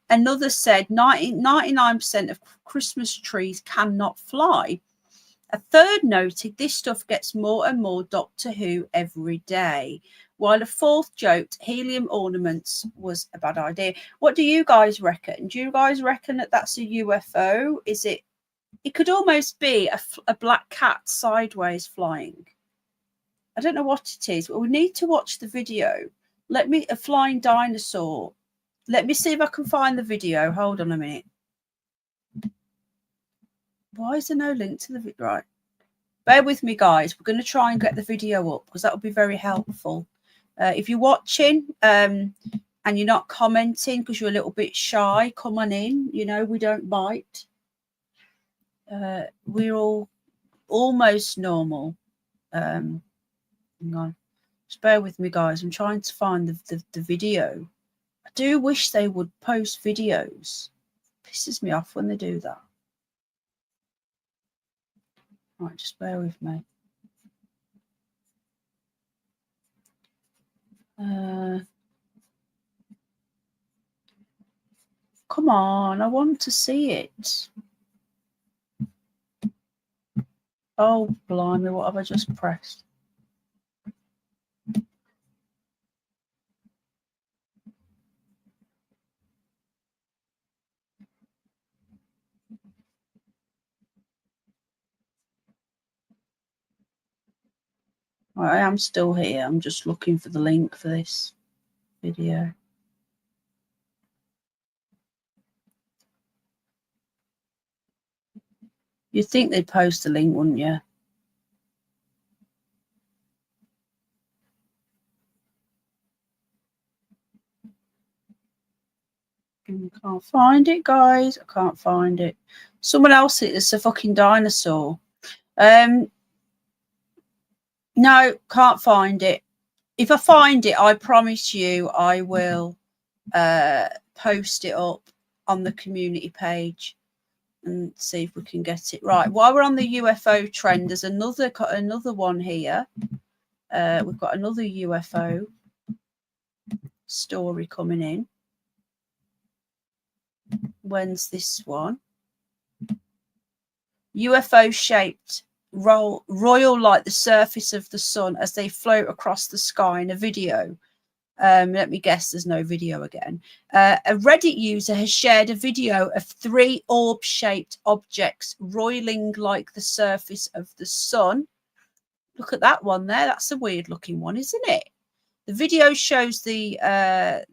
Another said 99% of Christmas trees cannot fly. A third noted, "This stuff gets more and more Doctor Who every day." While a fourth joked helium ornaments was a bad idea. What do you guys reckon? Do you guys reckon that that's a UFO? Is it? It could almost be a black cat sideways flying. I don't know what it is, but we need to watch the video. A flying dinosaur. Let me see if I can find the video. Hold on a minute. Why is there no link to the video? Right. Bear with me, guys. We're going to try and get the video up because that would be very helpful. If you're watching and you're not commenting because you're a little bit shy, come on in. You know, we don't bite. We're all almost normal. Hang on. Just bear with me, guys. I'm trying to find the video. I do wish they would post videos. It pisses me off when they do that. Right, just bear with me. Come on, I want to see it. Oh, blimey, what have I just pressed? I am still here. I'm just looking for the link for this video. You'd think they'd post a link, wouldn't you? I can't find it, guys. I can't find it. Someone else, it's a fucking dinosaur. No, can't find it. If I find it, I promise you I will post it up on the community page and see if we can get it right. While we're on the UFO trend, there's another one here. We've got another UFO story coming in. When's this one? UFO shaped royal like the surface of the sun as they float across the sky in a video. Let me guess, there's no video again. A Reddit user has shared a video of 3 orb-shaped objects roiling like the surface of the sun. Look at that one there. That's a weird-looking one, isn't it? The video shows the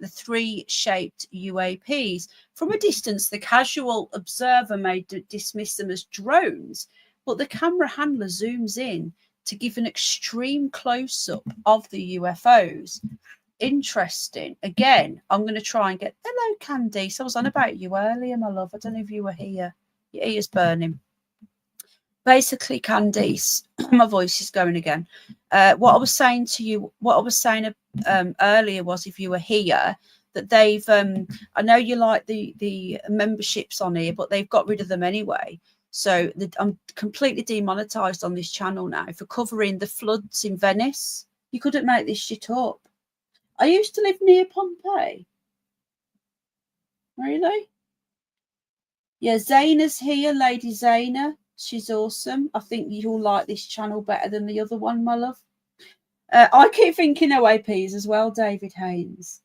3 shaped UAPs. From a distance, the casual observer may dismiss them as drones, but the camera handler zooms in to give an extreme close-up of the UFOs. Interesting. Again, I'm going to try and get... Hello, Candice. I was on about you earlier, my love. I don't know if you were here. Your ear's burning. Basically, Candice, my voice is going again. What I was saying to you, earlier was, if you were here, that they've... I know you like the memberships on here, but they've got rid of them anyway. So I'm completely demonetized on this channel now for covering the floods in Venice. You couldn't make this shit up. I used to live near Pompeii. Really? Yeah, Zaina's here, Lady Zaina. She's awesome. I think you'll like this channel better than the other one, my love. I keep thinking OAPs as well, David Haynes.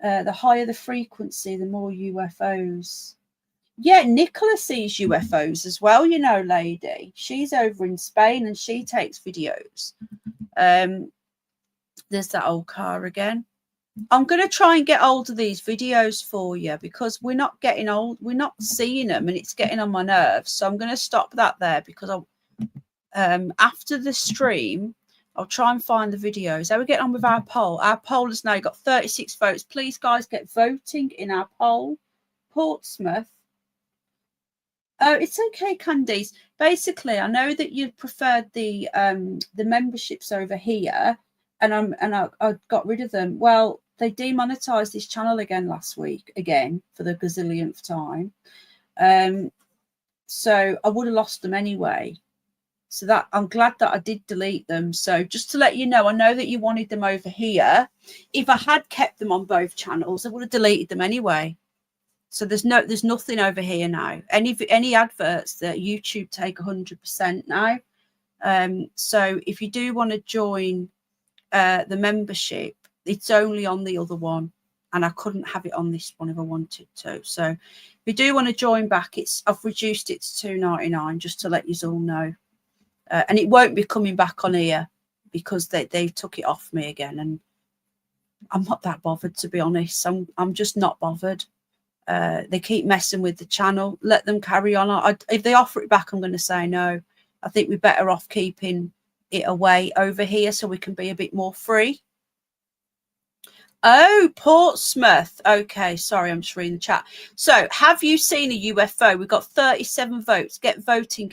The higher the frequency, the more UFOs. Yeah, Nicola sees UFOs as well, you know, lady. She's over in Spain and she takes videos. There's that old car again. I'm going to try and get hold of these videos for you because we're not getting old. We're not seeing them and it's getting on my nerves. So I'm going to stop that there because after the stream, I'll try and find the videos. How are we getting on with our poll? Our poll has now got 36 votes. Please, guys, get voting in our poll. Portsmouth. Oh, it's okay, Candice. Basically, I know that you preferred the memberships over here, and I got rid of them. Well, they demonetized this channel again last week, again, for the gazillionth time. So I would have lost them anyway. So that I'm glad that I did delete them. So just to let you know, I know that you wanted them over here. If I had kept them on both channels, I would have deleted them anyway. So there's nothing over here now. Any adverts that YouTube take 100% now. So if you do want to join the membership, it's only on the other one, and I couldn't have it on this one if I wanted to. So if you do want to join back, I've reduced it to $2.99 just to let you all know. And it won't be coming back on here because they took it off me again, and I'm not that bothered, to be honest. I'm just not bothered. They keep messing with the channel. Let them carry on. If they offer it back, I'm going to say no. I think we're better off keeping it away over here so we can be a bit more free. Oh, Portsmouth. Okay, sorry, I'm just reading the chat. So, have you seen a UFO? We've got 37 votes. Get voting,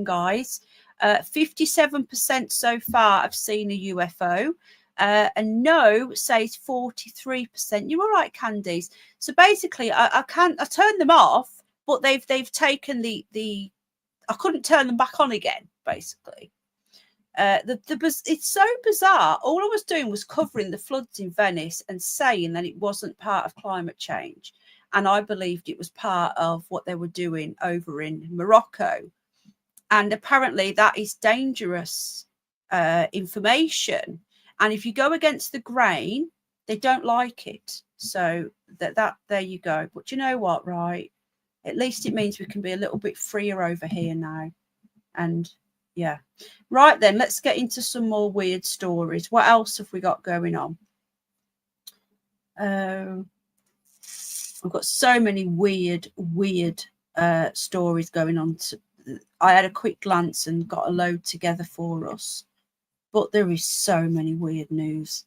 guys. 57% so far have seen a UFO. And no says 43%. You're all right, Candies. So basically, I turned them off, but they've taken the I couldn't turn them back on again, basically. It's so bizarre. All I was doing was covering the floods in Venice and saying that it wasn't part of climate change, and I believed it was part of what they were doing over in Morocco. And apparently that is dangerous information, and if you go against the grain, they don't like it. So that there you go. But you know what, right? At least it means we can be a little bit freer over here now. And yeah, right then, let's get into some more weird stories. What else have we got going on? I've got so many weird stories going on. I had a quick glance and got a load together for us, but there is so many weird news.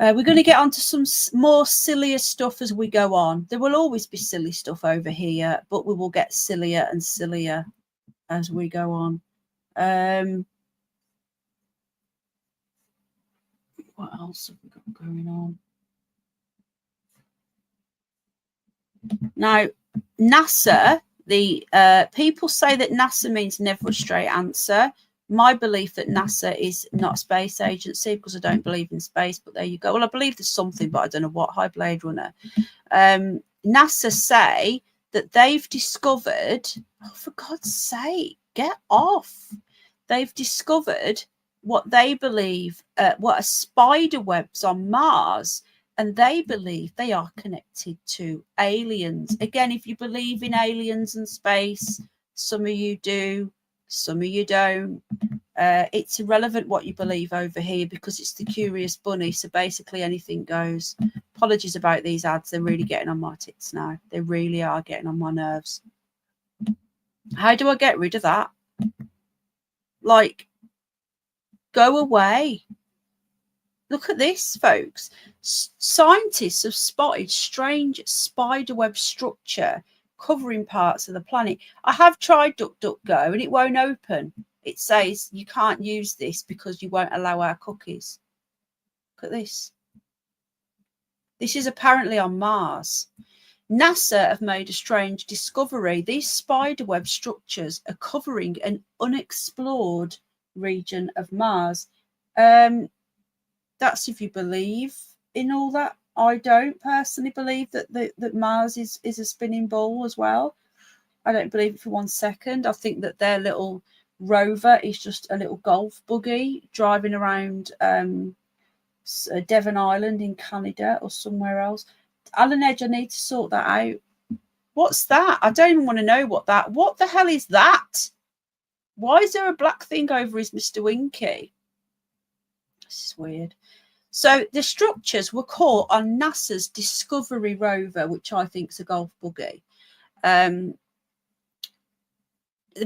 We're going to get onto some more sillier stuff as we go on. There will always be silly stuff over here, but we will get sillier and sillier as we go on. What else have we got going on? Now, NASA, the people say that NASA means never a straight answer. My belief that NASA is not a space agency because I don't believe in space, but there you go. Well, I believe there's something, but I don't know what. Hi, Blade Runner. NASA say that they've discovered, oh, for God's sake, get off. They've discovered what they believe, what are spider webs on Mars, and they believe they are connected to aliens. Again, if you believe in aliens and space, some of you do, some of you don't. It's irrelevant what you believe over here because it's the Curious Bunny. So basically anything goes. Apologies about these ads. They're really getting on my tits now. They really are getting on my nerves. How do I get rid of that? Like, go away. Look at this, folks. Scientists have spotted strange spiderweb structure covering parts of the planet. I have tried DuckDuckGo and it won't open. It says you can't use this because you won't allow our cookies. Look at this. This is apparently on Mars. NASA have made a strange discovery. These spiderweb structures are covering an unexplored region of Mars. That's if you believe in all that. I don't personally believe that Mars is a spinning ball as well. I don't believe it for 1 second. I think that their little rover is just a little golf buggy driving around Devon Island in Canada or somewhere else. Alan Edge, I need to sort that out. What's that? I don't even want to know what the hell is that? Why is there a black thing over his Mr. Winky? This is weird. So the structures were caught on NASA's Discovery rover, which I think is a golf buggy,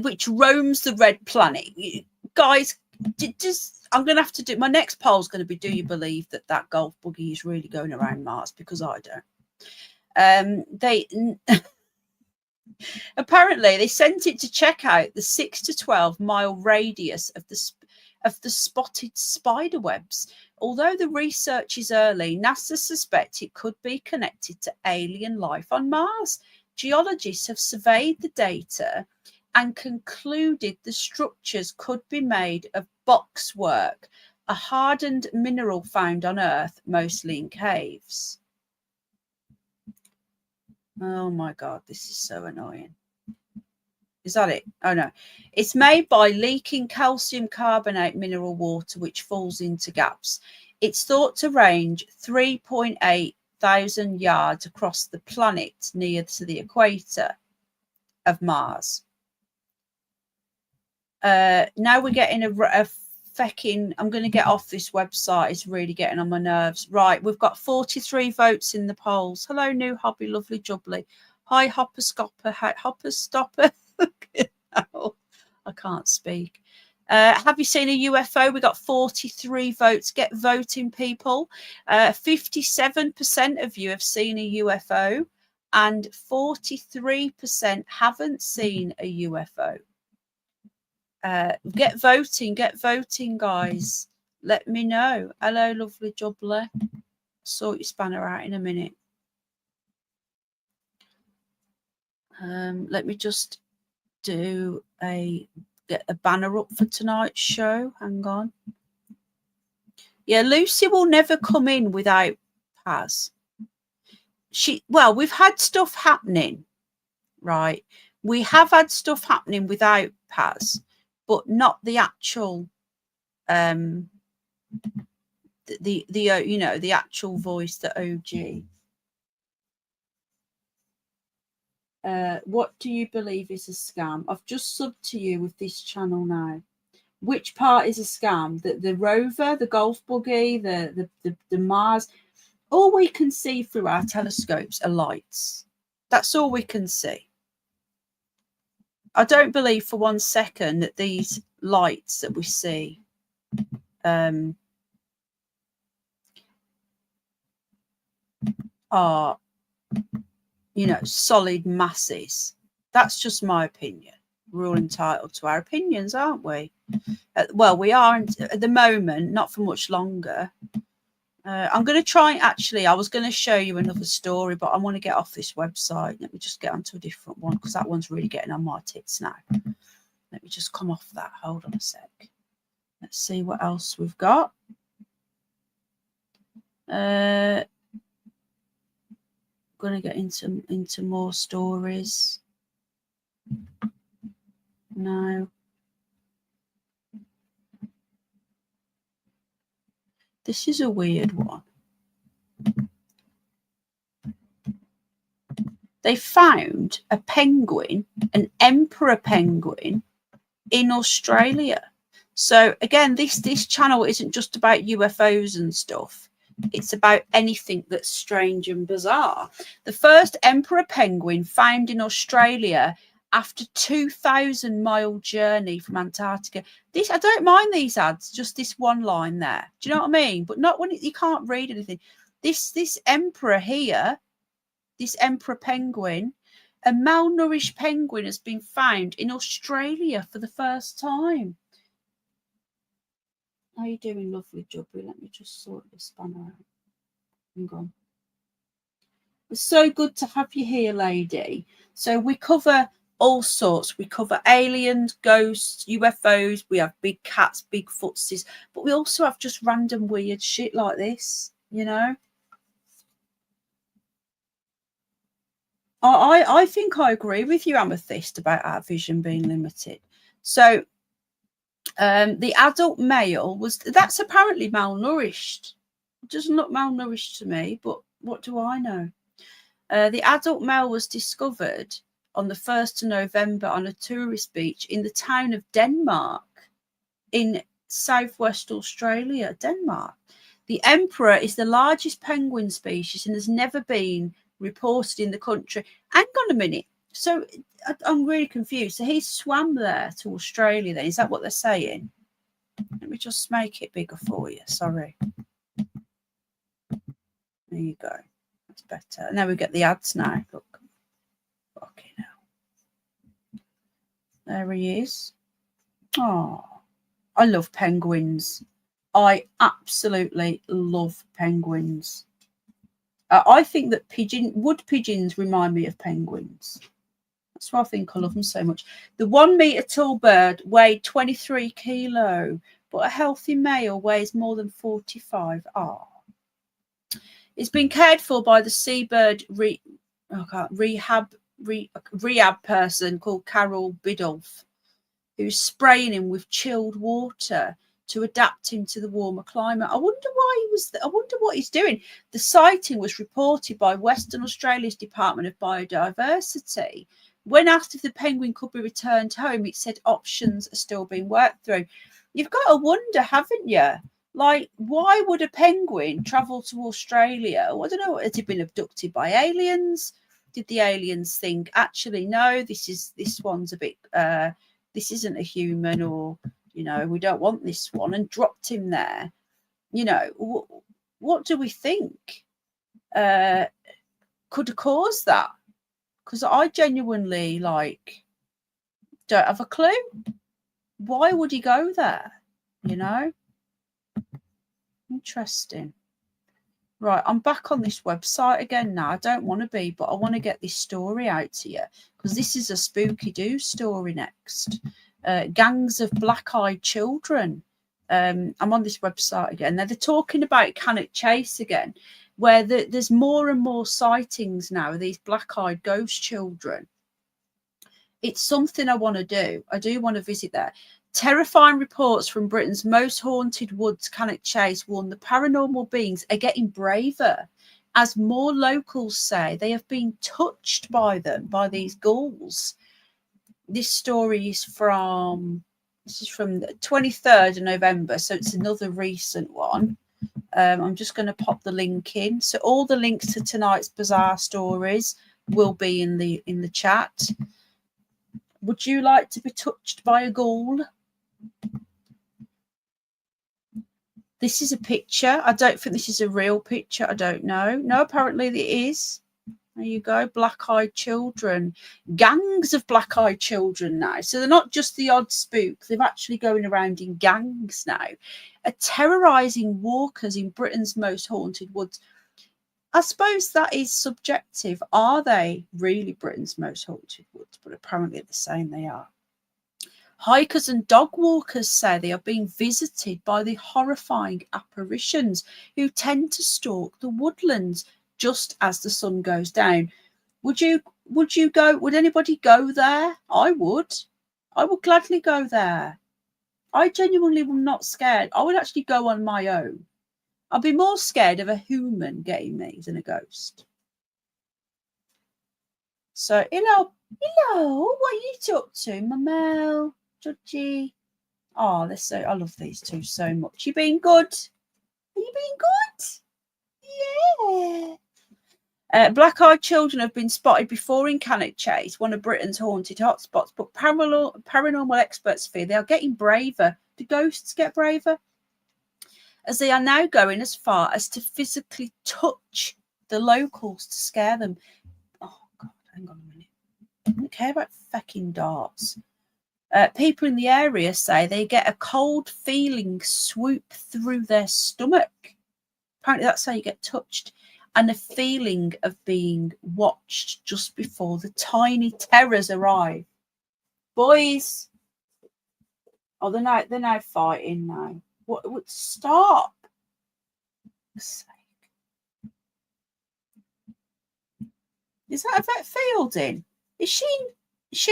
which roams the red planet. Guys, I'm going to have to do, my next poll is going to be, do you believe that golf buggy is really going around Mars? Because I don't. Apparently they sent it to check out the 6 to 12 mile radius of the spotted spider webs. Although the research is early, NASA suspect it could be connected to alien life on Mars. Geologists have surveyed the data and concluded the structures could be made of boxwork, a hardened mineral found on Earth, mostly in caves. Oh my God, this is so annoying. Is that it? Oh no. It's made by leaking calcium carbonate mineral water which falls into gaps. It's thought to range 3.8 thousand yards across the planet near to the equator of Mars. Now we're getting a fecking, I'm going to get off this website. It's really getting on my nerves. Right, we've got 43 votes in the polls. Hello, new hobby, lovely jubbly. Hi, Hopper Scopper. Hi, Hopper Stopper. Oh, I can't speak. Have you seen a UFO? We got 43 votes. Get voting, people. 57% of you have seen a UFO and 43% haven't seen a UFO. Get voting, guys. Let me know. Hello, lovely jubbler. Sort your spanner out in a minute. Let me just get a banner up for tonight's show. Hang on. Yeah, Lucy will never come in without Paz. Well, we've had stuff happening, right? We have had stuff happening without Paz, but not the actual the you know, the actual voice, the OG. What do you believe is a scam? I've just subbed to you with this channel now. Which part is a scam? The rover, the golf buggy, the Mars. All we can see through our telescopes are lights. That's all we can see. I don't believe for 1 second that these lights that we see are, you know, solid masses. That's just my opinion. We're all entitled to our opinions, aren't we? Well, we are at the moment, not for much longer. I'm going to try, actually, I was going to show you another story, but I want to get off this website. Let me just get onto a different one because that one's really getting on my tits now. Let me just come off that. Hold on a sec. Let's see what else we've got. Going to get into more stories. No. This is a weird one. They found a penguin, an emperor penguin, in Australia. So again, this channel isn't just about UFOs and stuff. It's about anything that's strange and bizarre. The first emperor penguin found in Australia after 2,000-mile journey from Antarctica. This, I don't mind these ads, just this one line there. Do you know what I mean? But not when you can't read anything. This emperor here, this emperor penguin, a malnourished penguin has been found in Australia for the first time. How you doing, lovely jubbly? Let me just sort this spanner out. Hang on. It's so good to have you here, lady. So we cover all sorts. We cover aliens, ghosts, UFOs. We have big cats, big footsies, but we also have just random weird shit like this, you know. I think I agree with you, Amethyst, about our vision being limited. So the adult male that's apparently malnourished. It doesn't look malnourished to me, but what do I know? The adult male was discovered on the 1st of November on a tourist beach in the town of Denmark in southwest Australia, Denmark. The emperor is the largest penguin species and has never been reported in the country. Hang on a minute. So I'm really confused. So he swam there to Australia then. Is that what they're saying? Let me just make it bigger for you. Sorry. There you go. That's better. And now we get the ads now. Look. Fucking hell. There he is. Oh. I love penguins. I absolutely love penguins. I think that wood pigeons remind me of penguins. That's why I think I love them so much. The 1 metre tall bird weighed 23 kilo, but a healthy male weighs more than 45. It's been cared for by the seabird rehab person called Carol Biddulph, who's spraying him with chilled water to adapt him to the warmer climate. I wonder what he's doing. The sighting was reported by Western Australia's Department of Biodiversity. When asked if the penguin could be returned home, it said options are still being worked through. You've got to wonder, haven't you? Like, why would a penguin travel to Australia? I don't know. Has it been abducted by aliens? Did the aliens think, actually, no, this one's a bit, this isn't a human, or, you know, we don't want this one, and dropped him there? You know, what do we think could have caused that? Because I genuinely, don't have a clue. Why would he go there? You know? Interesting. Right, I'm back on this website again now. I don't want to be, but I want to get this story out to you, because this is a spooky do story next. Gangs of black-eyed children. I'm on this website again. Now they're talking about Cannock Chase again, where there's more and more sightings now of these black-eyed ghost children. It's something I want to do. I do want to visit there. Terrifying reports from Britain's most haunted woods, Cannock Chase, warn the paranormal beings are getting braver, as more locals say they have been touched by them, by these ghouls. This story is from the 23rd of November, so it's another recent one. I'm just going to pop the link in. So all the links to tonight's bizarre stories will be in the chat. Would you like to be touched by a ghoul? This is a picture. I don't think this is a real picture. I don't know. No, apparently it is. There you go. Black-eyed children. Gangs of black-eyed children now. So they're not just the odd spook. They're actually going around in gangs now, terrorising walkers in Britain's most haunted woods. I suppose that is subjective. Are they really Britain's most haunted woods? But apparently they're saying they are. Hikers and dog walkers say they are being visited by the horrifying apparitions who tend to stalk the woodlands just as the sun goes down. Would you go? Would anybody go there? I would gladly go there. I genuinely am not scared. I would actually go on my own. I'd be more scared of a human getting me than a ghost. So, hello, what are you up to, Mamel, Judgy? Oh, I love these two so much. You been good? Are you been good? Yeah. Black-eyed children have been spotted before in Cannock Chase, one of Britain's haunted hotspots, but paranormal experts fear they are getting braver. Do ghosts get braver? As they are now going as far as to physically touch the locals to scare them. Oh, God, hang on a minute. I don't care about fucking darts. People in the area say they get a cold feeling swoop through their stomach. Apparently that's how you get touched. And a feeling of being watched just before the tiny terrors arrive. Boys. Oh, they're now fighting now. What stop? For sake. Is that Yvette Fielding? Is she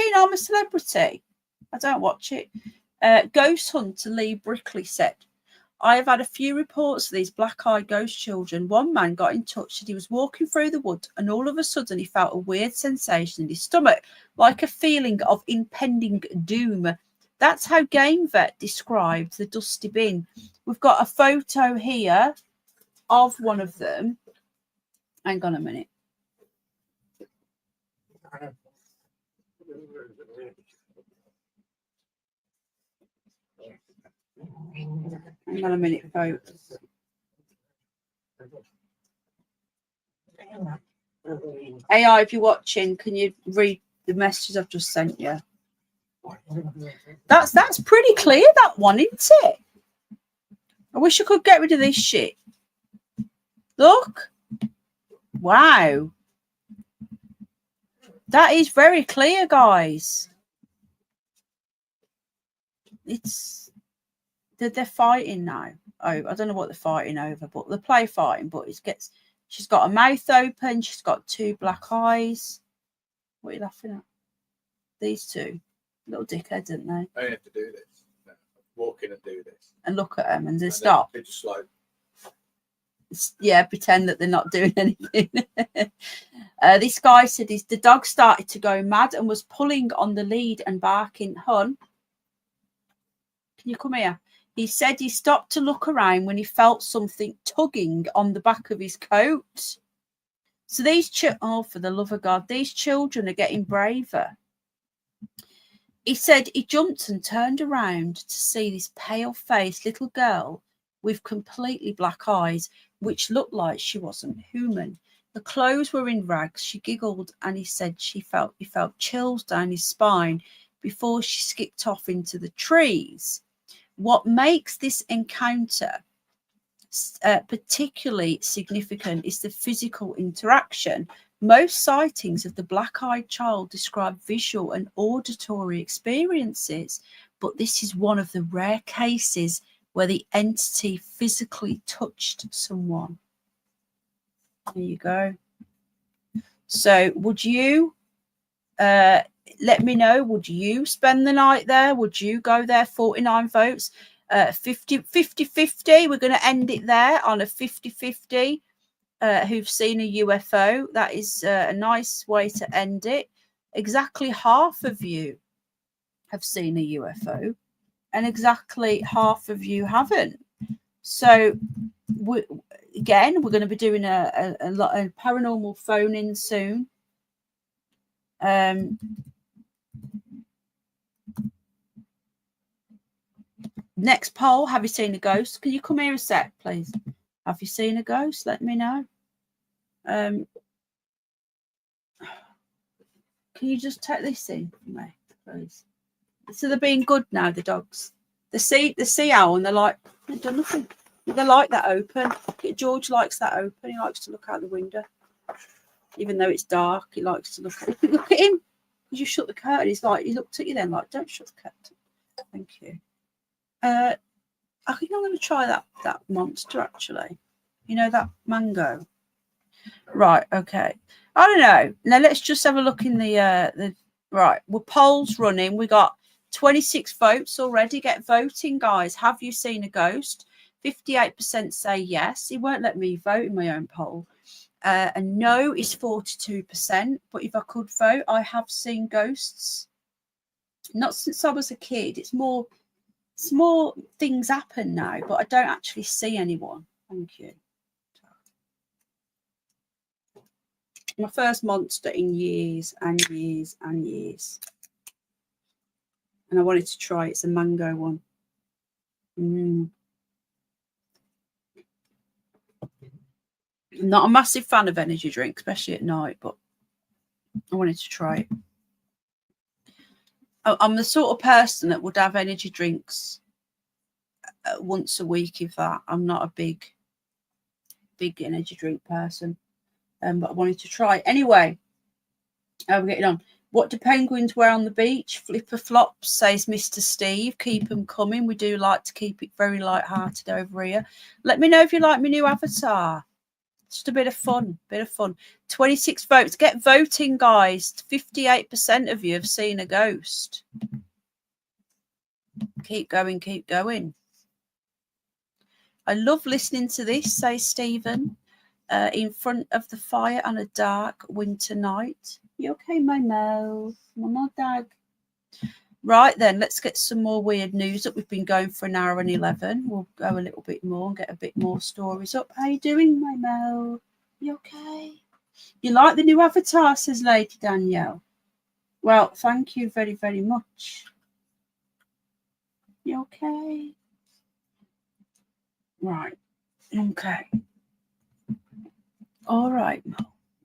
an I'm a Celebrity? I don't watch it. Ghost hunter Lee Brickley said, I have had a few reports of these black-eyed ghost children. One man got in touch that he was walking through the woods and all of a sudden he felt a weird sensation in his stomach, like a feeling of impending doom. That's how Game Vet described the dusty bin. We've got a photo here of one of them. Hang on a minute. Hang on a minute, folks. AI, if you're watching, can you read the messages I've just sent you? That's pretty clear, that one, isn't it? I wish I could get rid of this shit. Look. Wow. That is very clear, guys. It's they're fighting now. Oh, I don't know what they're fighting over, but they play fighting. But she's got a mouth open. She's got two black eyes. What are you laughing at? These two little dickheads, aren't they? I have to do this. No, walk in and do this. And look at them, and they And stop. They're just like, Yeah, pretend that they're not doing anything. This guy said the dog started to go mad and was pulling on the lead and barking. Hun, can you come here? He said he stopped to look around when he felt something tugging on the back of his coat. So oh, for the love of God, these children are getting braver. He said he jumped and turned around to see this pale-faced little girl with completely black eyes, which looked like she wasn't human. The clothes were in rags. She giggled, and he said he felt chills down his spine before she skipped off into the trees. What makes this encounter particularly significant is the physical interaction. Most sightings of the black-eyed child describe visual and auditory experiences, but this is one of the rare cases where the entity physically touched someone. There you go. So would you let me know, would you spend the night there? Would you go there? 49 votes. 50-50. We're going to end it there on a 50-50 who've seen a UFO. That is a nice way to end it. Exactly half of you have seen a UFO and exactly half of you haven't. So again, we're going to be doing a paranormal phone-in soon. Next poll, have you seen a ghost? Can you come here a sec, please? Have you seen a ghost? Let me know. Can you just take this in for me, please? So they're being good now, the dogs. They see owl and they're like, they've done nothing. They like that open. George likes that open. He likes to look out the window. Even though it's dark, he likes to look at him. Because you shut the curtain. He's like, he looked at you then like, don't shut the curtain. Thank you. I think I'm going to try that monster, actually. You know, that mango. Right, okay. I don't know. Now let's just have a look in the right. Well, polls running. We got 26 votes already. Get voting, guys. Have you seen a ghost? 58% say yes. He won't let me vote in my own poll. And no is 42%. But if I could vote, I have seen ghosts. Not since I was a kid. It's more things happen now, but I don't actually see anyone. Thank you. My first monster in years and years and years. And I wanted to try it. It's a mango one. I'm not a massive fan of energy drink, especially at night, but I wanted to try it. I'm the sort of person that would have energy drinks once a week, if that. I'm not a big energy drink person. But I wanted to try. Anyway, how are we getting on? What do penguins wear on the beach? Flipper flops, says Mr. Steve. Keep them coming. We do like to keep it very light-hearted over here. Let me know if you like my new avatar. Just a bit of fun. 26 votes. Get voting, guys. 58% of you have seen a ghost. Keep going. I love listening to this, says Stephen. In front of the fire on a dark winter night. You okay, my mouth? Mama dag. Right then, let's get some more weird news up. We've been going for an hour and 11. We'll go a little bit more and get a bit more stories up. How you doing, my mouth? You okay? You like the new avatar, says Lady Danielle. Well, thank you very, very much. You okay? Right. Okay. All right, Mo.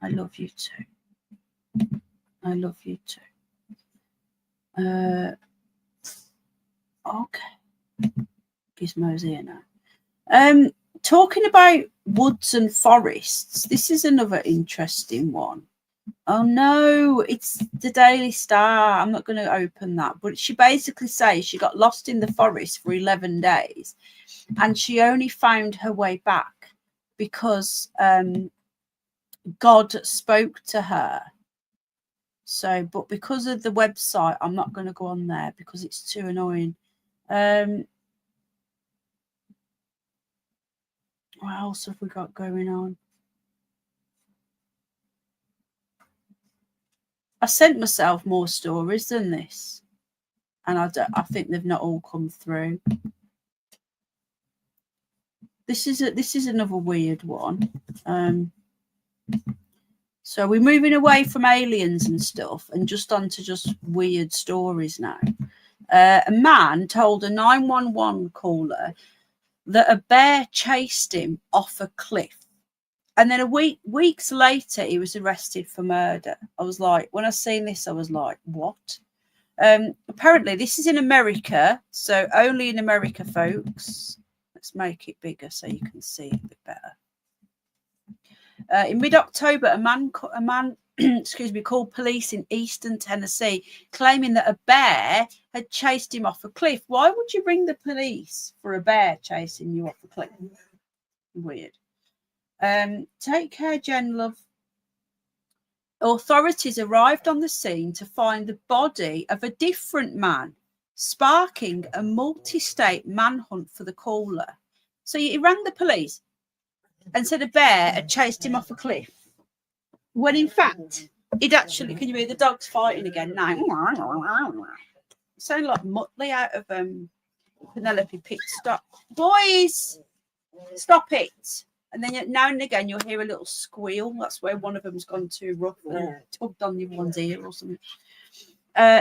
I love you too. Okay. Gizmo's here now. Talking about woods and forests, this is another interesting one. Oh no, it's the Daily Star. I'm not going to open that, but she basically says she got lost in the forest for 11 days and she only found her way back because God spoke to her. So, but because of the website, I'm not going to go on there because it's too annoying. What else have we got going on? I sent myself more stories than this, and I think they've not all come through. This is another weird one. So we're moving away from aliens and stuff, and just onto just weird stories now. A man told a 911 caller that a bear chased him off a cliff. And then weeks later, he was arrested for murder. I was like, when I seen this, I was like, what? Apparently, this is in America. So only in America, folks. Let's make it bigger so you can see it a bit better. In mid-October, a man, called police in eastern Tennessee, claiming that a bear had chased him off a cliff. Why would you ring the police for a bear chasing you off a cliff? Weird. Take care, Jen, love. Authorities arrived on the scene to find the body of a different man, sparking a multi-state manhunt for the caller. So he rang the police and said a bear had chased him off a cliff, when in fact he'd actually, can you hear the dogs fighting again now? Sound like Muttley out of Penelope Pit Stop. Boys, stop it. And then now and again you'll hear a little squeal. That's where one of them's gone too rough and tugged on the other one's ear or something.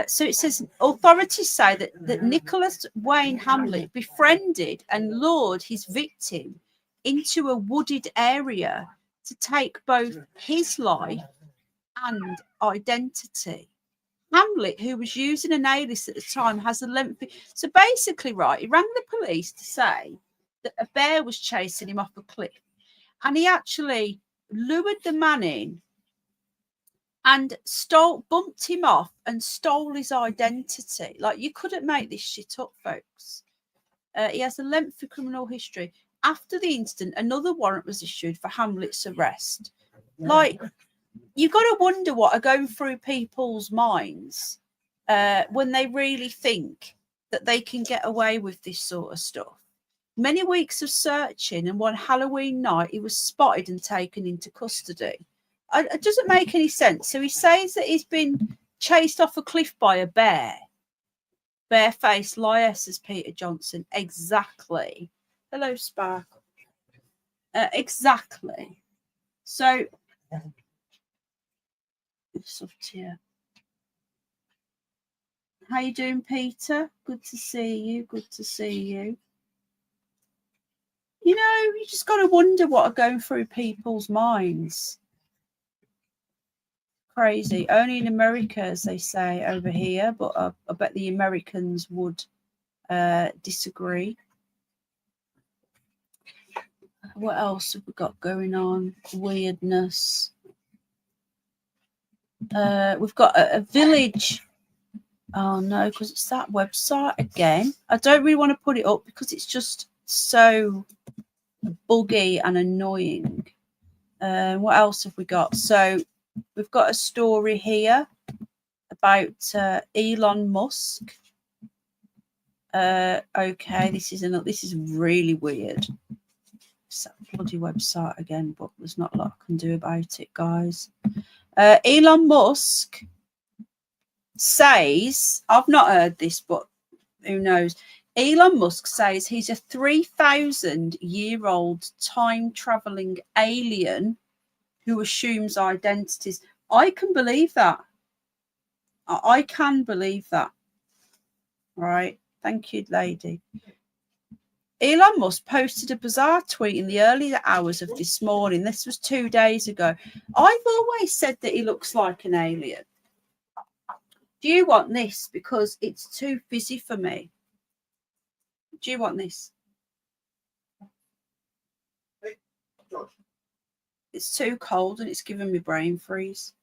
So it says authorities say that Nicholas Wayne Hamlet befriended and lured his victim into a wooded area to take both his life and identity. Hamlet, who was using an alias at the time, has a lengthy... So basically, right, he rang the police to say that a bear was chasing him off a cliff. And he actually lured the man in and bumped him off and stole his identity. Like, you couldn't make this shit up, folks. He has a lengthy criminal history. After the incident, another warrant was issued for Hamlet's arrest. Like, you've got to wonder what are going through people's minds when they really think that they can get away with this sort of stuff. Many weeks of searching, and one Halloween night, he was spotted and taken into custody. It doesn't make any sense. So he says that he's been chased off a cliff by a bear. Barefaced liar, says Peter Johnson. Exactly. Hello, Sparkle. Exactly. So, it's up to you. How you doing, Peter? Good to see you. Good to see you. You know, you just got to wonder what are going through people's minds. Crazy. Only in America, as they say over here, but I bet the Americans would disagree. What else have we got going on? Weirdness. We've got a village. Oh no, because it's that website again. I don't really want to put it up because it's just so buggy and annoying. What else have we got? So we've got a story here about Elon Musk. Okay, this is really weird. It's that bloody website again, but there's not a lot I can do about it, guys. Elon Musk says, I've not heard this, but who knows? Elon Musk says he's a 3,000-year-old time-traveling alien who assumes identities. I can believe that. I can believe that. All right. Thank you, lady. Elon Musk posted a bizarre tweet in the early hours of this morning. This was 2 days ago. I've always said that he looks like an alien. Do you want this? Because it's too busy for me. Do you want this? Josh. It's too cold and it's giving me brain freeze.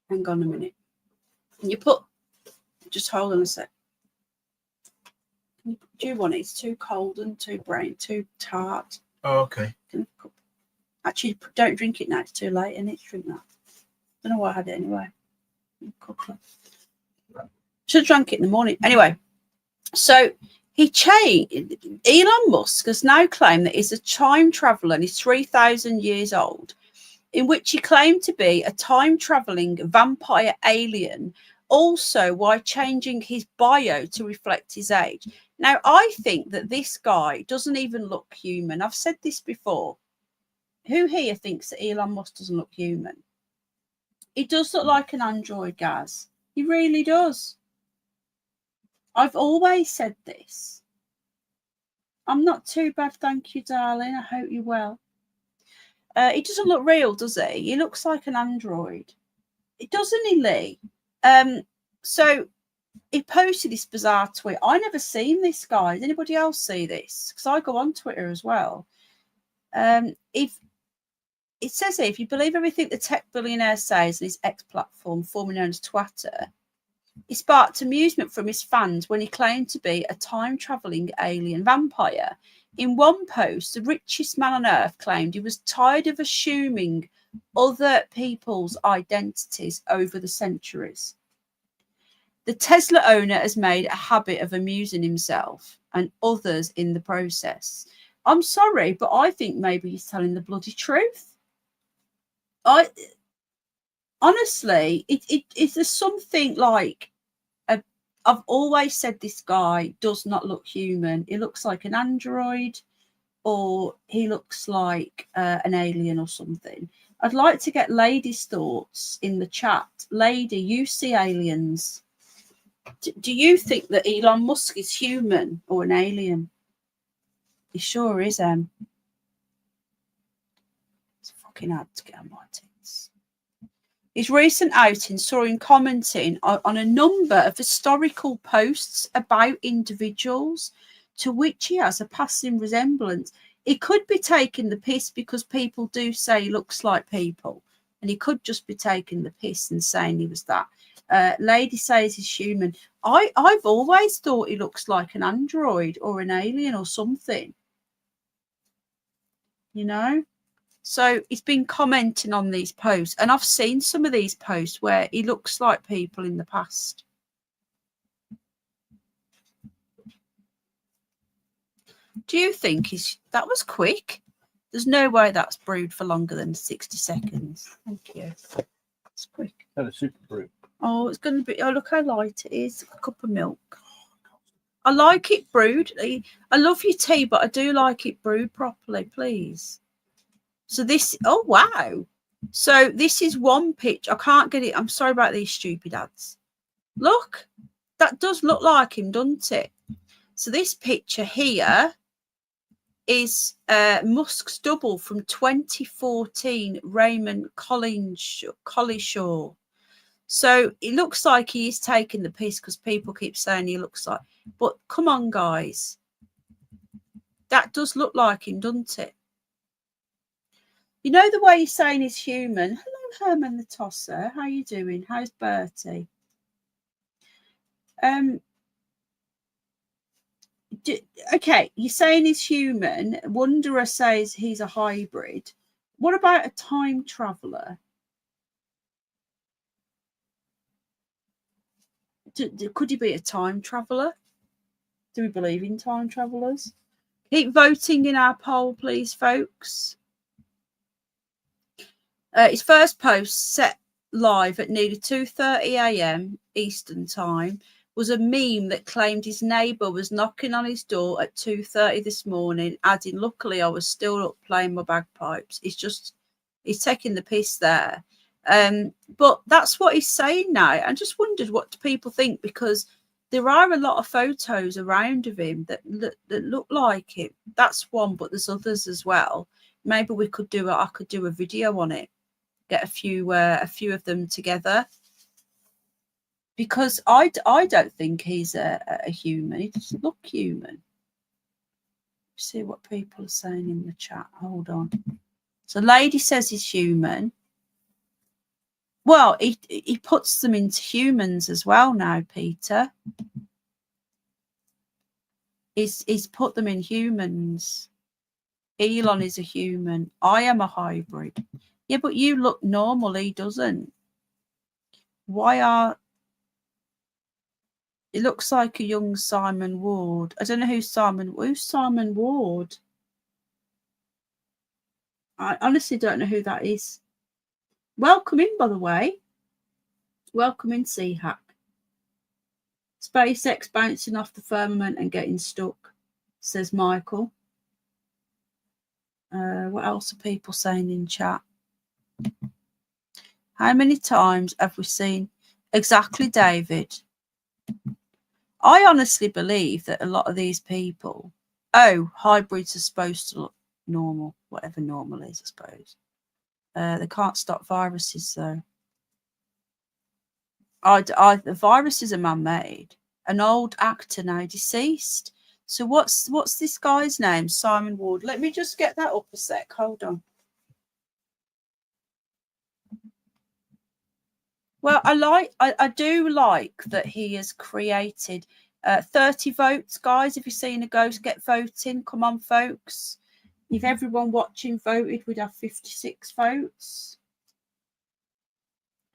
Hang on a minute. Can you put, just hold on a sec. Do you want it? It's too cold and too tart. Oh, okay. Actually, don't drink it now. It's too late, and it's drink that. Don't know why I had it anyway. Should have drank it in the morning. Anyway, so Elon Musk has now claimed that he's a time traveler and he's 3,000 years old, in which he claimed to be a time-traveling vampire alien, also while changing his bio to reflect his age. Now, I think that this guy doesn't even look human. I've said this before. Who here thinks that Elon Musk doesn't look human? He does look like an android, Gaz. He really does. I've always said this. I'm not too bad, thank you, darling. I hope you're well. He doesn't look real, does he? He looks like an android. Doesn't he, Lee? So he posted this bizarre tweet. I never seen this guy. Did anybody else see this? Because I go on Twitter as well. If it says here, if you believe everything the tech billionaire says on his X platform, formerly known as Twitter, he sparked amusement from his fans when he claimed to be a time-travelling alien vampire. In one post, the richest man on earth claimed he was tired of assuming other people's identities over the centuries. The Tesla owner has made a habit of amusing himself and others in the process. I'm sorry, but I think maybe he's telling the bloody truth. Honestly, it's something like I've always said this guy does not look human. He looks like an android, or he looks like an alien or something. I'd like to get Lady's thoughts in the chat. Lady, you see aliens. Do you think that Elon Musk is human or an alien? He sure is. It's fucking hard to get on my tits. His recent outing saw him commenting on a number of historical posts about individuals to which he has a passing resemblance. He could be taking the piss because people do say he looks like people, and he could just be taking the piss and saying he was that. Lady says he's human. I've always thought he looks like an android or an alien or something. You know? So he's been commenting on these posts, and I've seen some of these posts where he looks like people in the past. Do you think that was quick? There's no way that's brewed for longer than 60 seconds. Thank you. It's quick. That is super brute. Oh, it's going to be. Oh, look how light it is. A cup of milk. I like it brewed. I love your tea, but I do like it brewed properly, please. So this, oh, wow. So this is one pitch. I can't get it. I'm sorry about these stupid ads. Look, that does look like him, doesn't it? So this picture here is Musk's double from 2014, Raymond Collishaw. So it looks like he is taking the piss because people keep saying he looks like. But come on, guys. That does look like him, doesn't it? You know the way he's saying he's human. Hello, Herman the Tosser. How you doing? How's Bertie? Okay, you're saying he's human. Wanderer says he's a hybrid. What about a time traveler? Could he be a time traveler? Do we believe in time travelers? Keep voting in our poll, please, folks. His first post, set live at nearly 2:30 a.m. Eastern time, was a meme that claimed his neighbour was knocking on his door at 2:30 this morning, adding, "Luckily, I was still up playing my bagpipes." He's taking the piss there. But that's what he's saying now. I just wondered, what do people think? Because there are a lot of photos around of him that look like him. That's one, but there's others as well. Maybe I could do a video on it. Get a few of them together. because I don't think he's a human. He doesn't look human. See what people are saying in the chat. Hold on. So lady says he's human. Well, he puts them into humans as well now, Peter. He's put them in humans. Elon is a human. I am a hybrid. Yeah, but you look normal. He doesn't. Why are... It looks like a young Simon Ward. I don't know who's Simon Ward. I honestly don't know who that is. Welcome in, by the way. Welcome in, Hack. SpaceX bouncing off the firmament and getting stuck, says Michael. What else are people saying in chat? How many times have we seen... Exactly, David. I honestly believe that a lot of these people... Oh, hybrids are supposed to look normal, whatever normal is, I suppose. They can't stop viruses, though. The viruses are man-made. An old actor now deceased. So what's this guy's name? Simon Ward. Let me just get that up a sec. Hold on. Well, I do like that he has created 30 votes, guys. If you've seen a ghost, get voting. Come on, folks. If everyone watching voted, we'd have 56 votes.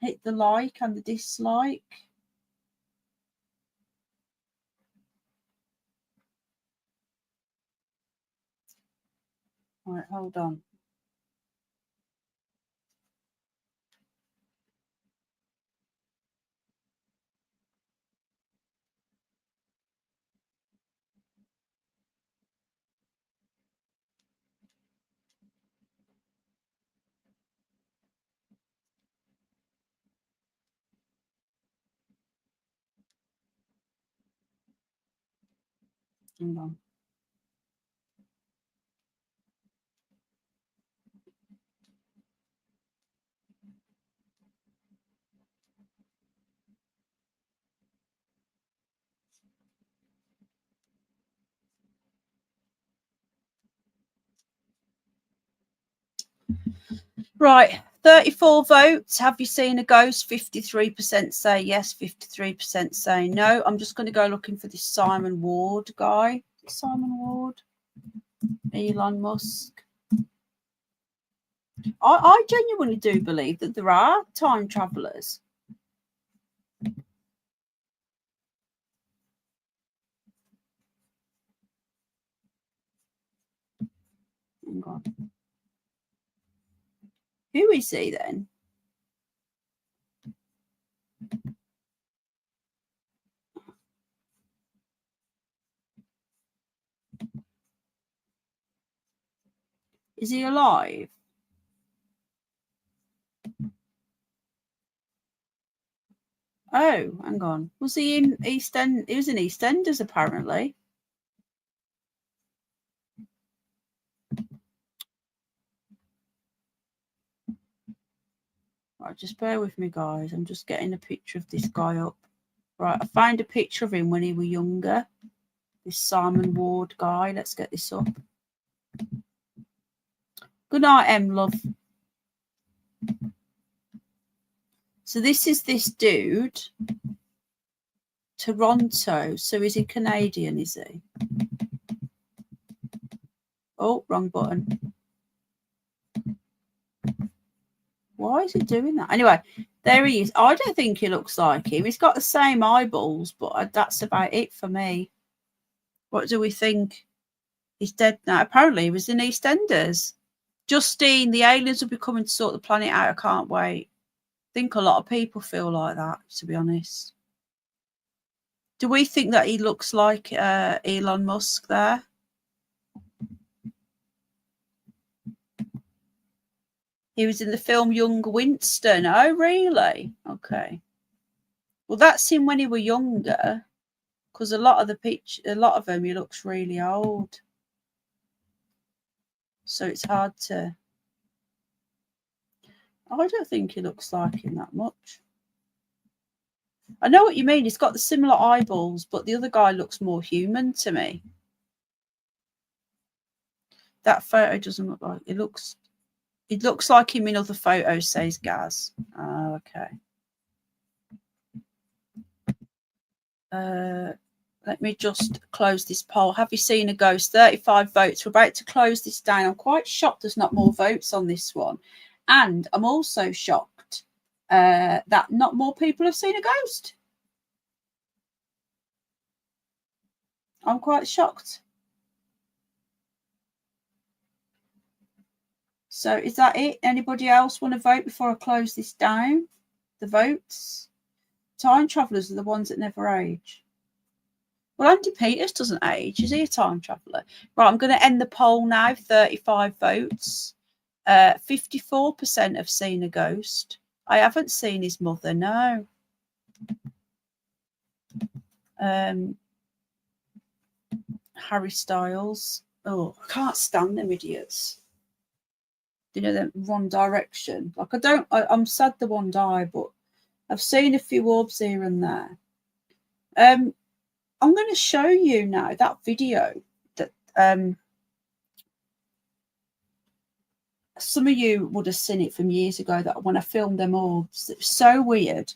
Hit the like and the dislike. All right, hold on. Hang on. Right, 34 votes. Have you seen a ghost? 53% say yes, 53% say no. I'm just going to go looking for this Simon Ward guy. Simon Ward, Elon Musk. I genuinely do believe that there are time travelers. Hang on. Who is he then? Is he alive? Oh, hang on. Was he in East End? He was in EastEnders, apparently. Right, just bear with me, guys. I'm just getting a picture of this guy up. Right, I found a picture of him when he was younger. This Simon Ward guy. Let's get this up. Good night, love. So this is this dude. Toronto. So is he Canadian, is he? Oh, wrong button. Why is he doing that? Anyway, there he is. I don't think he looks like him. He's got the same eyeballs, but that's about it for me. What do we think? He's dead now. Apparently, he was in EastEnders. Justine, the aliens will be coming to sort the planet out. I can't wait. I think a lot of people feel like that, to be honest. Do we think that he looks like Elon Musk there? He was in the film Young Winston. Oh, really? Okay. Well, that's him when he was younger. Because a lot of them, he looks really old. So it's hard to... I don't think he looks like him that much. I know what you mean. He's got the similar eyeballs, but the other guy looks more human to me. That photo doesn't look like it looks. It looks like him in other photos, says Gaz. Oh, okay. Let me just close this poll. Have you seen a ghost? 35 votes. We're about to close this down. I'm quite shocked there's not more votes on this one. And I'm also shocked that not more people have seen a ghost. I'm quite shocked. So is that it? Anybody else want to vote before I close this down? The votes? Time travellers are the ones that never age. Well, Andy Peters doesn't age. Is he a time traveller? Right, I'm going to end the poll now. 35 votes. 54% have seen a ghost. I haven't seen his mother, no. Harry Styles. Oh, I can't stand them idiots. You know, the One Direction. Like, I'm sad the one died, but I've seen a few orbs here and there. I'm going to show you now that video that some of you would have seen it from years ago, that when I filmed them orbs. It was so weird.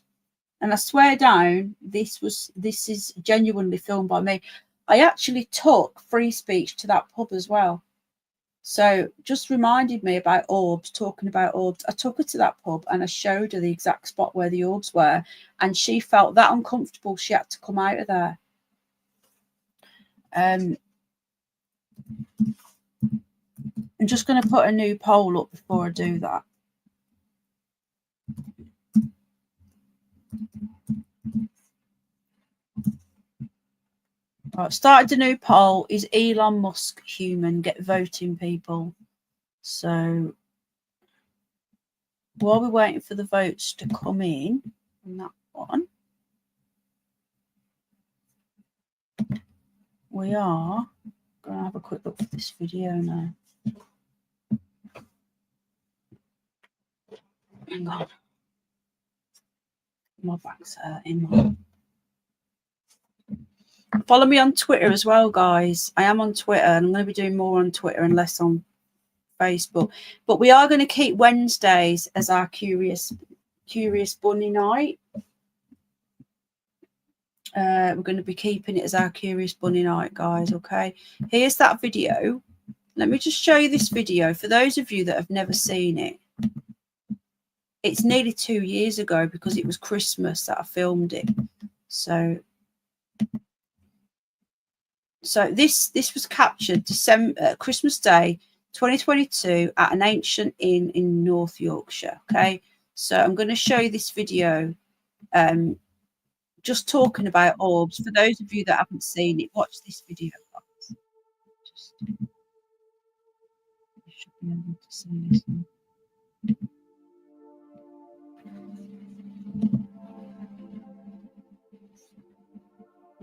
And I swear down, this is genuinely filmed by me. I actually took Free Speech to that pub as well. So just reminded me about orbs, talking about orbs. I took her to that pub and I showed her the exact spot where the orbs were. And she felt that uncomfortable, she had to come out of there. I'm just going to put a new poll up before I do that. Right, started a new poll. Is Elon Musk human? Get voting, people. So while we're waiting for the votes to come in on that one, we are going to have a quick look at this video now. Hang on. My back's hurting. Follow me on Twitter as well, guys. I am on Twitter and I'm going to be doing more on Twitter and less on Facebook. But we are going to keep Wednesdays as our Curious Bunny night. We're going to be keeping it as our Curious Bunny night, guys, okay? Here's that video. Let me just show you this video. For those of you that have never seen it, it's nearly 2 years ago because it was Christmas that I filmed it. So this was captured Christmas Day 2022 at an ancient inn in North Yorkshire. Okay, so I'm going to show you this video, just talking about orbs. For those of you that haven't seen it, watch this video. Just, you should be able to see this one.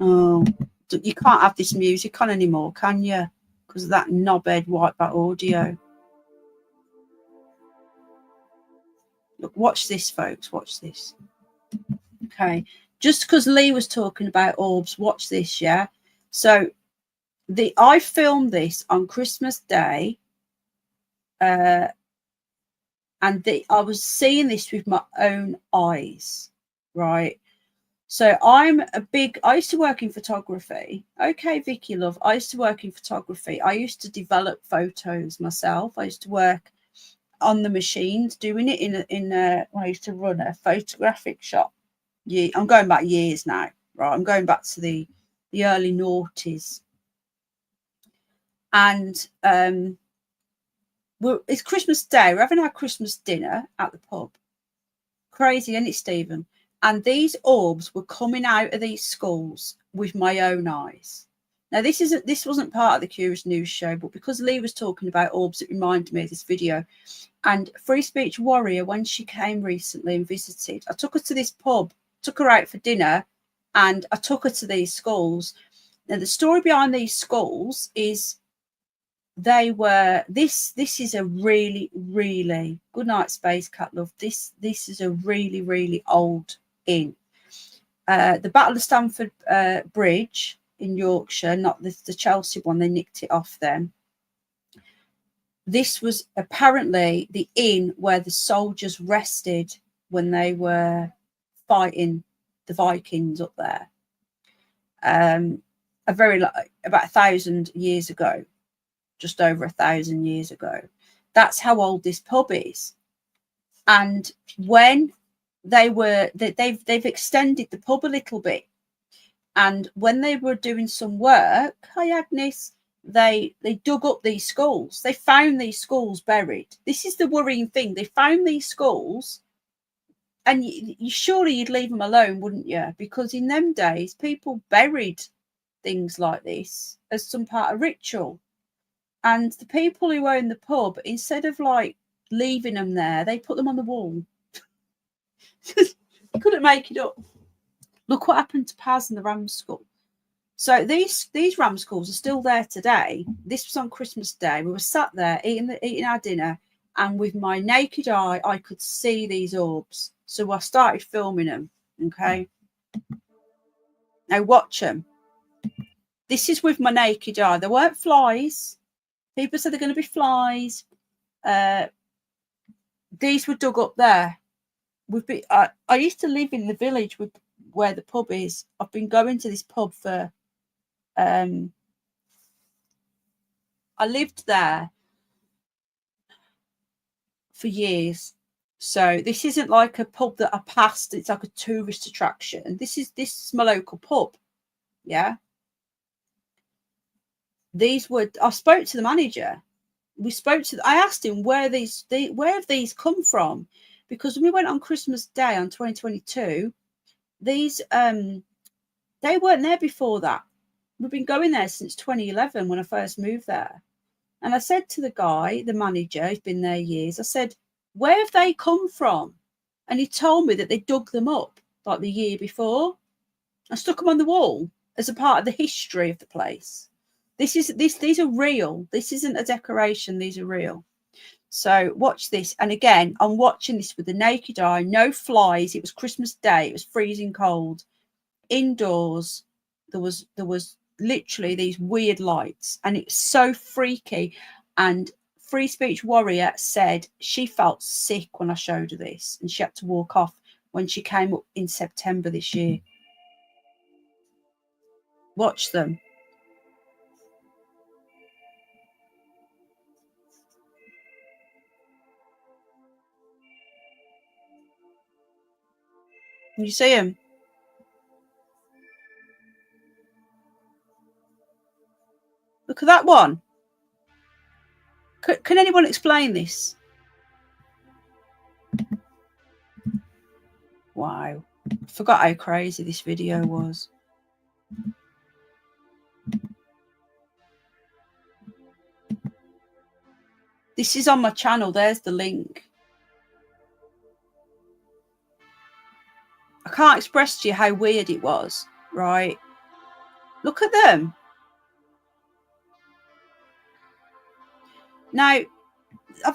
Oh, you can't have this music on anymore, can you? Because of that knobhead whiteback audio. Look, watch this, folks. Watch this. Okay, just because Lee was talking about orbs, watch this, yeah? So I filmed this on Christmas Day, and I was seeing this with my own eyes, right? So I used to work in photography. Okay, Vicky, love. I used to work in photography. I used to develop photos myself. I used to work on the machines doing it when I used to run a photographic shop. Yeah, I'm going back years now, right? I'm going back to the early noughties. And it's Christmas Day. We're having our Christmas dinner at the pub. Crazy, isn't it, Stephen? And these orbs were coming out of these skulls with my own eyes. Now, this wasn't part of the Curious News show, but because Lee was talking about orbs, it reminded me of this video. And Free Speech Warrior, when she came recently and visited, I took her to this pub, took her out for dinner, and I took her to these skulls. Now, the story behind these skulls is this is a really, really good night, Space Cat, love. This is a really, really old inn. The Battle of Stamford Bridge in Yorkshire, not the Chelsea one, they nicked it off them. This was apparently the inn where the soldiers rested when they were fighting the Vikings up there. About 1,000 years ago, just over 1,000 years ago. That's how old this pub is. And when they've extended the pub a little bit, and when they were doing some work, hi Agnes, they dug up these skulls. They found these skulls buried. This is the worrying thing. They found these skulls, and you surely you'd leave them alone, wouldn't you? Because in them days, people buried things like this as some part of ritual. And the people who own the pub, instead of like leaving them there, they put them on the wall. Couldn't make it up. Look what happened to Paz and the ram skull. So these ram skulls are still there today. This was on Christmas Day. We were sat there eating our dinner, and with my naked eye, I could see these orbs. So I started filming them. Okay. Now watch them. This is with my naked eye. There weren't flies. People said they're going to be flies. These were dug up there. I used to live in the village where the pub is. I've been going to this pub for. I lived there for years. So this isn't like a pub that I passed. It's like a tourist attraction. This is my local pub. Yeah. I spoke to the manager. I asked him where have these come from? Because when we went on Christmas Day on 2022, these they weren't there before that. We've been going there since 2011 when I first moved there. And I said to the guy, the manager, who's been there years, I said, where have they come from? And he told me that they dug them up like the year before and stuck them on the wall as a part of the history of the place. These are real. This isn't a decoration. These are real. So watch this. And again, I'm watching this with the naked eye. No flies. It was Christmas Day. It was freezing cold. Indoors, there was literally these weird lights, and it's so freaky. And Free Speech Warrior said she felt sick when I showed her this, and she had to walk off when she came up in September this year. Watch them. Can you see him? Look at that one. Can anyone explain this? Wow. I forgot how crazy this video was. This is on my channel. There's the link. I can't express to you how weird it was, right? Look at them. Now, I've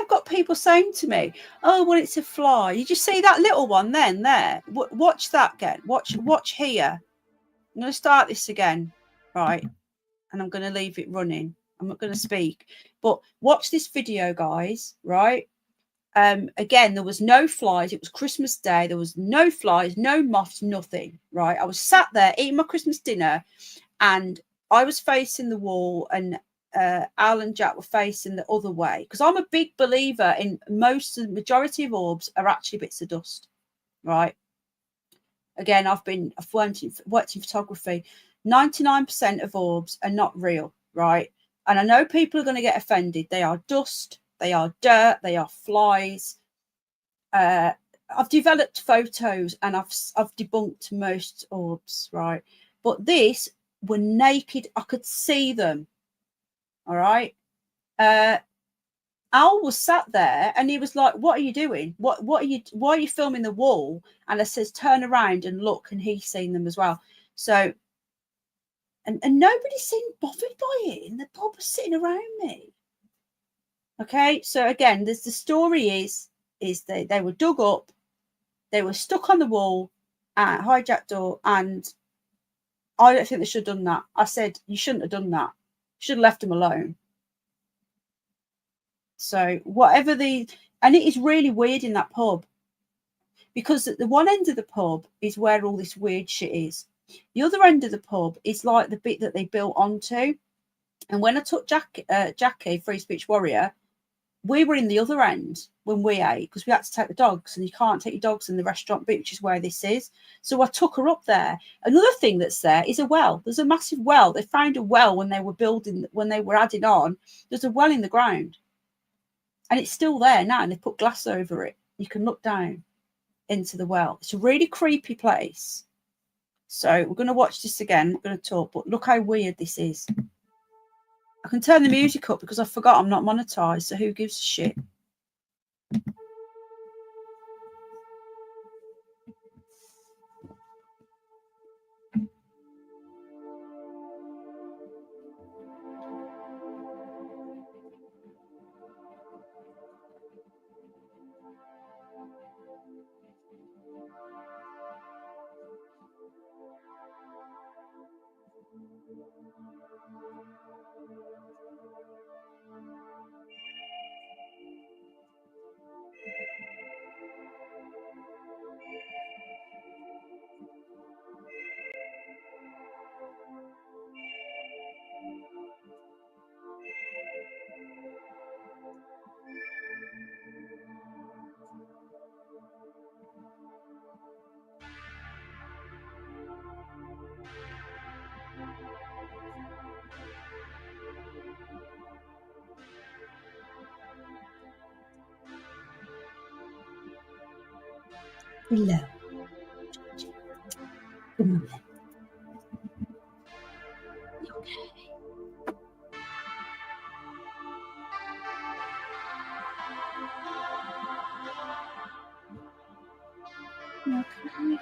got people saying to me, oh, well, it's a fly. You just see that little one then there? Watch that again. Watch here. I'm going to start this again, right? And I'm going to leave it running. I'm not going to speak. But watch this video, guys, right? Again, there was no flies. It was Christmas Day. There was no flies, no moths, nothing, right? I was sat there eating my Christmas dinner, and I was facing the wall, and Al and Jack were facing the other way, because I'm a big believer in the majority of orbs are actually bits of dust, right? Again, I've worked in photography. 99% of orbs are not real, right? And I know people are going to get offended. They are dust. They are dirt. They are flies. I've developed photos, and I've debunked most orbs, right? But these were naked. I could see them. All right. Al was sat there, and he was like, "What are you doing? Why are you filming the wall?" And I says, "Turn around and look," and he's seen them as well. So, and nobody seemed bothered by it, and the pub was sitting around me. Okay, so again, the story is they were dug up, they were stuck on the wall, hijacked door, and I don't think they should have done that. I said, you shouldn't have done that. You should have left them alone. So whatever and it is really weird in that pub, because at the one end of the pub is where all this weird shit is. The other end of the pub is like the bit that they built onto. And when I took Jackie, Free Speech Warrior, we were in the other end when we ate, because we had to take the dogs, and you can't take your dogs in the restaurant bit, which is where this is. So I took her up there. Another thing that's there is a well. There's a massive well. They found a well when they were adding on. There's a well in the ground, and it's still there now, and they put glass over it. You can look down into the well. It's a really creepy place. So we're going to watch this again. We're going to talk, but look how weird this is. I can turn the music up because I forgot I'm not monetized, so who gives a shit? Hello. Good morning. Okay.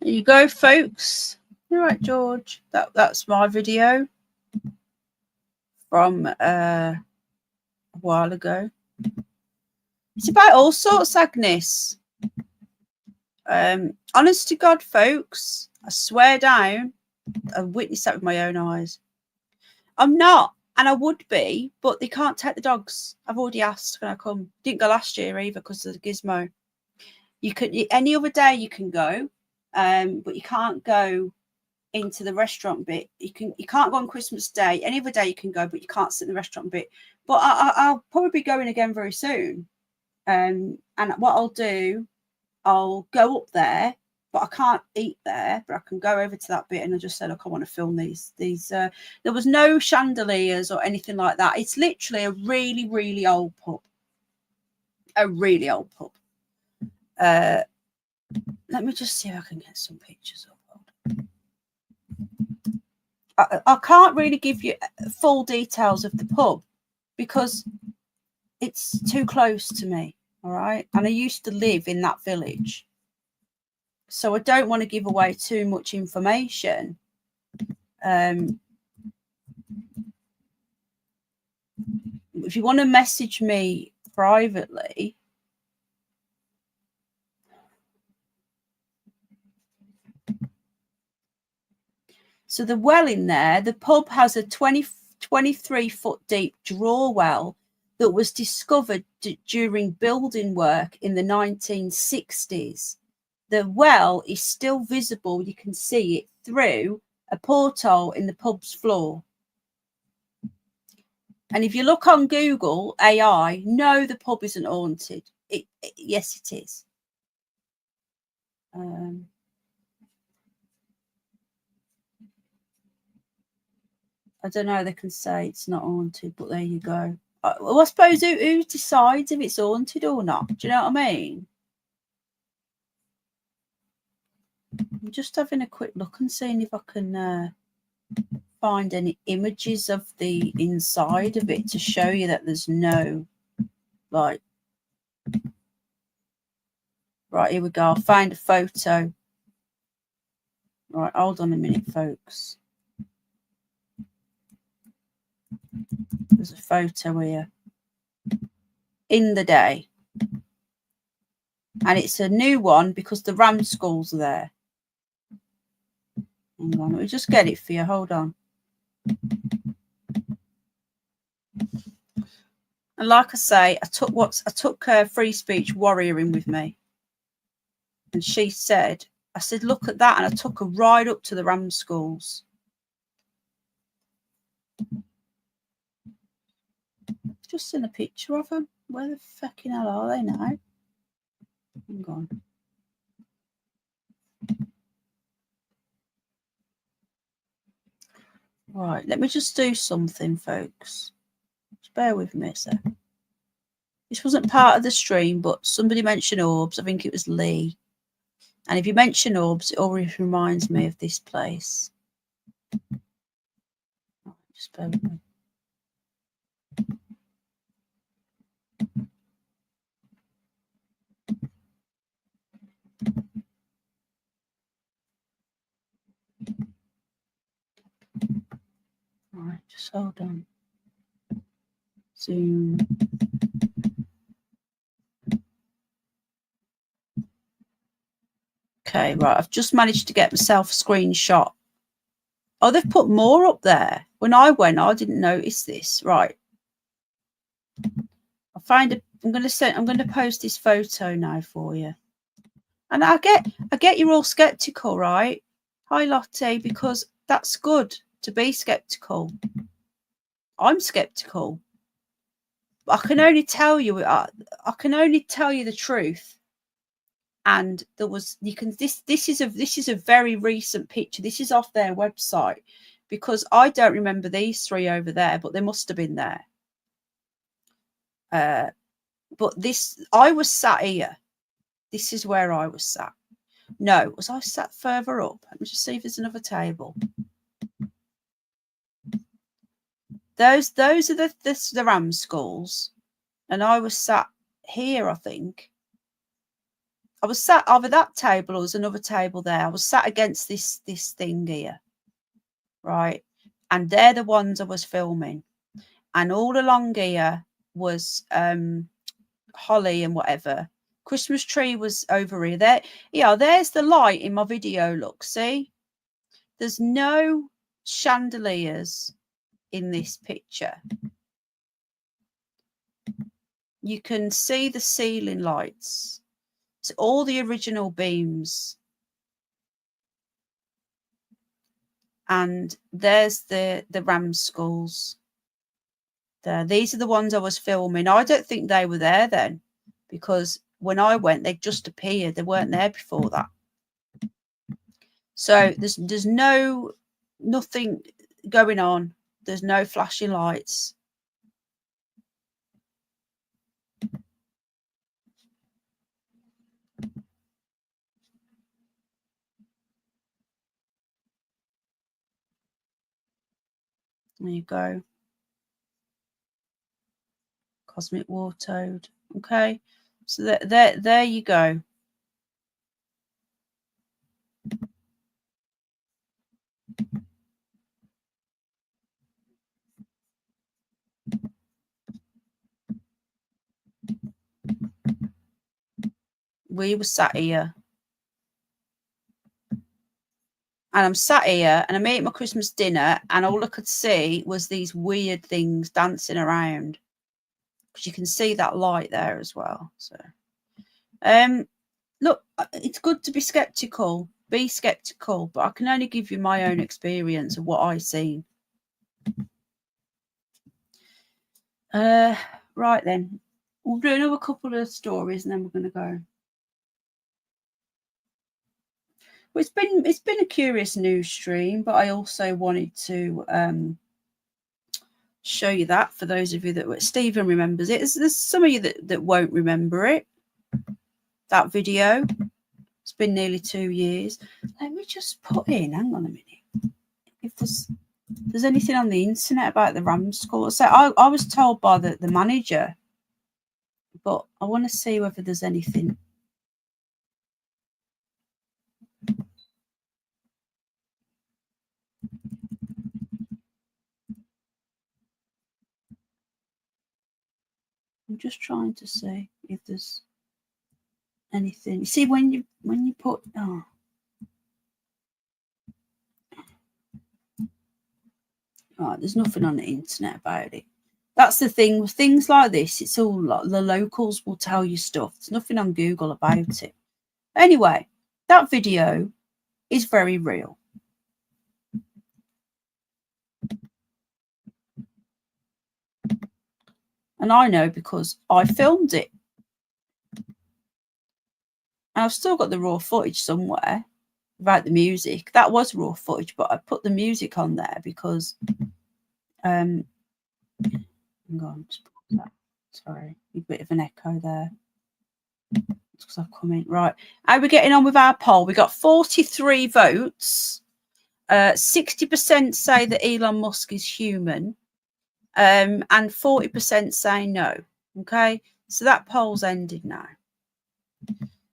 There you go, folks. All right, George. That's my video from a while ago. It's about all sorts, Agnes. Honest to God, folks, I swear down, I witnessed that with my own eyes. I'm not, and I would be, but they can't take the dogs. I've already asked, can I come? Didn't go last year either because of the gizmo. You could any other day you can go, but you can't go into the restaurant bit. You can't go on Christmas Day. Any other day you can go, but you can't sit in the restaurant bit. But I'll probably be going again very soon. And what I'll do, I'll go up there, but I can't eat there. But I can go over to that bit, and I just said, look, I want to film these. There was no chandeliers or anything like that. It's literally a really, really old pub. A really old pub. Let me just see if I can get some pictures of it. I can't really give you full details of the pub because it's too close to me, all right? And I used to live in that village. So I don't want to give away too much information. If you want to message me privately, so the well in there, the pub has a 23-foot deep draw well that was discovered during building work in the 1960s. The well is still visible. You can see it through a porthole in the pub's floor. And if you look on Google AI, no, the pub isn't haunted. Yes, it is. I don't know. They can say it's not haunted, but there you go. Well, I suppose who decides if it's haunted or not? Do you know what I mean? I'm just having a quick look and seeing if I can find any images of the inside of it to show you that there's no, like, right, here we go. I'll find a photo. Right, hold on a minute, folks. There's a photo here. In the day. And it's a new one because the ram skulls are there. Hang on, let me just get it for you. Hold on. And like I say, I took a free speech warrior in with me. And she said, I said, look at that. And I took her right up to the ram skulls. Just in a picture of them. Where the fucking hell are they now? Hang on. Right, let me just do something, folks. Just bear with me a sec. This wasn't part of the stream, but somebody mentioned orbs. I think it was Lee. And if you mention orbs, it always reminds me of this place. Right, just bear with me. All right, just hold on. Zoom. Okay, right. I've just managed to get myself a screenshot. Oh, they've put more up there. When I went, I didn't notice this. Right. I'll find a. I'm going to post this photo now for you. And I get you're all skeptical, right? Hi, Lottie, because that's good to be skeptical. I'm skeptical. But I can only tell you the truth. And there was this is a very recent picture. This is off their website because I don't remember these three over there, but they must have been there. But I was sat here. This is where I was sat. No, was I sat further up? Let me just see if there's another table. Those are the ram skulls, and I was sat here. I think I was sat over that table. Or was another table there. I was sat against this thing here, right? And they're the ones I was filming, and all along here was holly and whatever. Christmas tree was over here. There, yeah, there's the light in my video. Look, see? There's no chandeliers in this picture. You can see the ceiling lights. It's all the original beams. And there's the ram skulls. There. These are the ones I was filming. I don't think they were there then, because when I went, they just appeared. They weren't there before that. So there's nothing going on. There's no flashing lights. There you go. Cosmic War Toad. Okay. So there you go. We were sat here. And I'm sat here and I'm eating my Christmas dinner, and all I could see was these weird things dancing around. Because you can see that light there as well. So, look, it's good to be skeptical. Be skeptical, but I can only give you my own experience of what I've seen. Right then, we'll do another couple of stories and then we're going to go. Well, it's been a curious news stream, but I also wanted to show you that for those of you that Stephen remembers it. There's some of you that won't remember it. That video. It's been nearly 2 years. Let me just put in. Hang on a minute. If there's anything on the internet about the ram skull. So I was told by the manager, but I want to see whether there's anything. I'm just trying to see if there's anything. You see, when you put right, there's nothing on the internet about it. That's the thing with things like this. It's all like the locals will tell you stuff. There's nothing on Google about it. Anyway, that video is very real. And I know because I filmed it. And I've still got the raw footage somewhere about the music. That was raw footage, but I put the music on there because hang on, just put that. Sorry, a bit of an echo there. Because I've come in. Right. How are we getting on with our poll? We got 43 votes. 60% say that Elon Musk is human. And 40% say no. Okay. So that poll's ended now.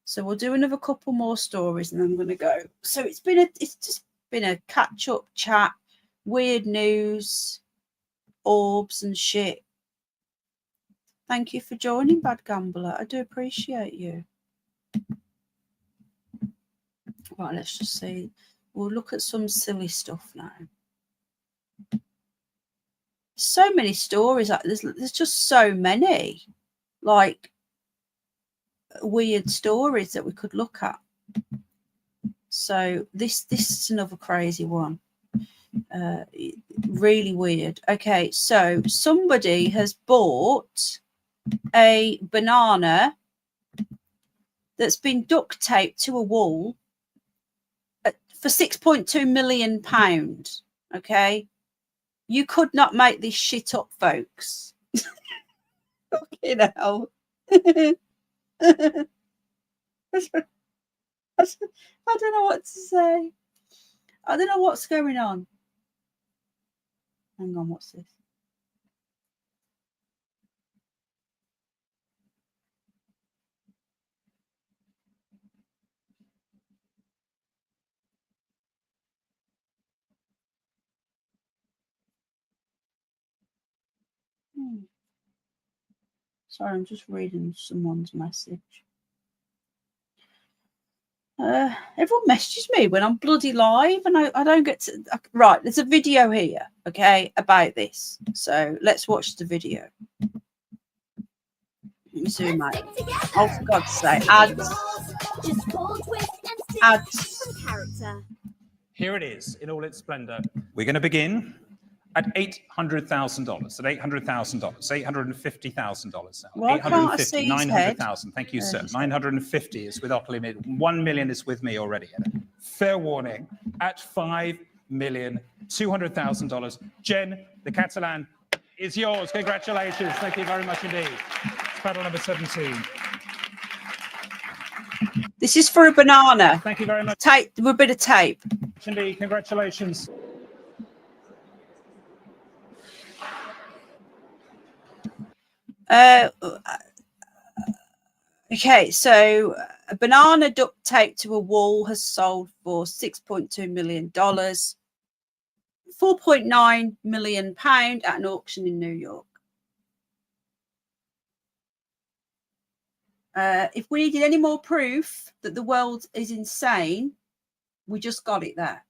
So we'll do another couple more stories and then I'm going to go. So it's just been a catch-up chat, weird news, orbs and shit. Thank you for joining, Bad Gambler. I do appreciate you. Right, let's just see. We'll look at some silly stuff now. So many stories. Like there's just so many, like weird stories that we could look at. So this is another crazy one. Really weird. Okay, so somebody has bought a banana that's been duct taped to a wall for £6.2 million. Okay, you could not make this shit up, folks. You know, I don't know what to say. I don't know what's going on. Hang on, what's this? Sorry, I'm just reading someone's message. Everyone messages me when I'm bloody live, and I don't get to. Right, there's a video here, okay, about this. So let's watch the video. Let me zoom out. Oh, for God's sake, ads. Ads. Here it is in all its splendor. We're going to begin at $800,000. At $800,000. $850,000. Why can't I see his head? $900,000. Thank you, sir. 950 is with Upper Limit. 1 million is with me already. Fair warning. At $5,200,000. Jen, the Catalan is yours. Congratulations. Thank you very much indeed. It's battle number 17. This is for a banana. Thank you very much. Tape, a bit of tape. Indeed. Congratulations. Okay, so a banana duct tape to a wall has sold for $6.2 million, £4.9 million at an auction in New York. If we needed any more proof that the world is insane, we just got it there.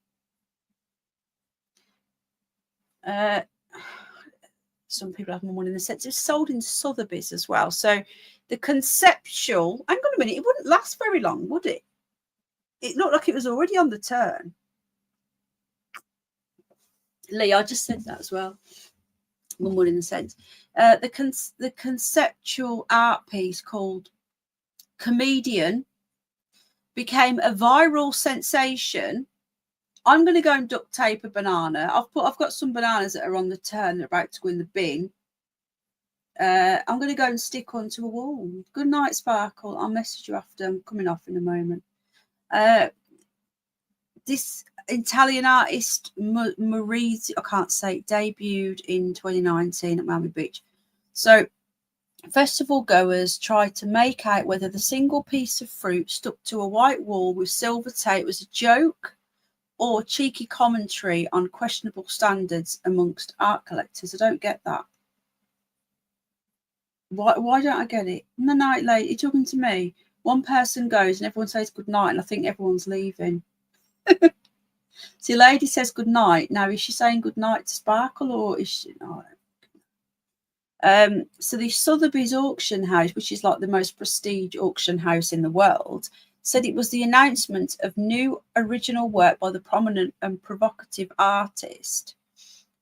Some people have more money in the sense it's sold in Sotheby's as well. So the conceptual, hang on a minute, it wouldn't last very long, would it? It looked like it was already on the turn. Lee, I just said that as well. One more in the sense. The conceptual art piece called Comedian became a viral sensation. I'm going to go and duct tape a banana. I've got some bananas that are on the turn. They're about to go in the bin. I'm going to go and stick onto a wall. Good night, Sparkle. I'll message you after. I'm coming off in a moment. This Italian artist, Maurizi, I can't say, debuted in 2019 at Miami Beach. So festival goers tried to make out whether the single piece of fruit stuck to a white wall with silver tape was a joke or cheeky commentary on questionable standards amongst art collectors. I don't get that. Why don't I get it? In the night late, you're talking to me. One person goes and everyone says good night, and I think everyone's leaving. See, lady says good night. Now, is she saying good night to Sparkle, or is she not? So the Sotheby's auction house, which is like the most prestige auction house in the world, said it was the announcement of new original work by the prominent and provocative artist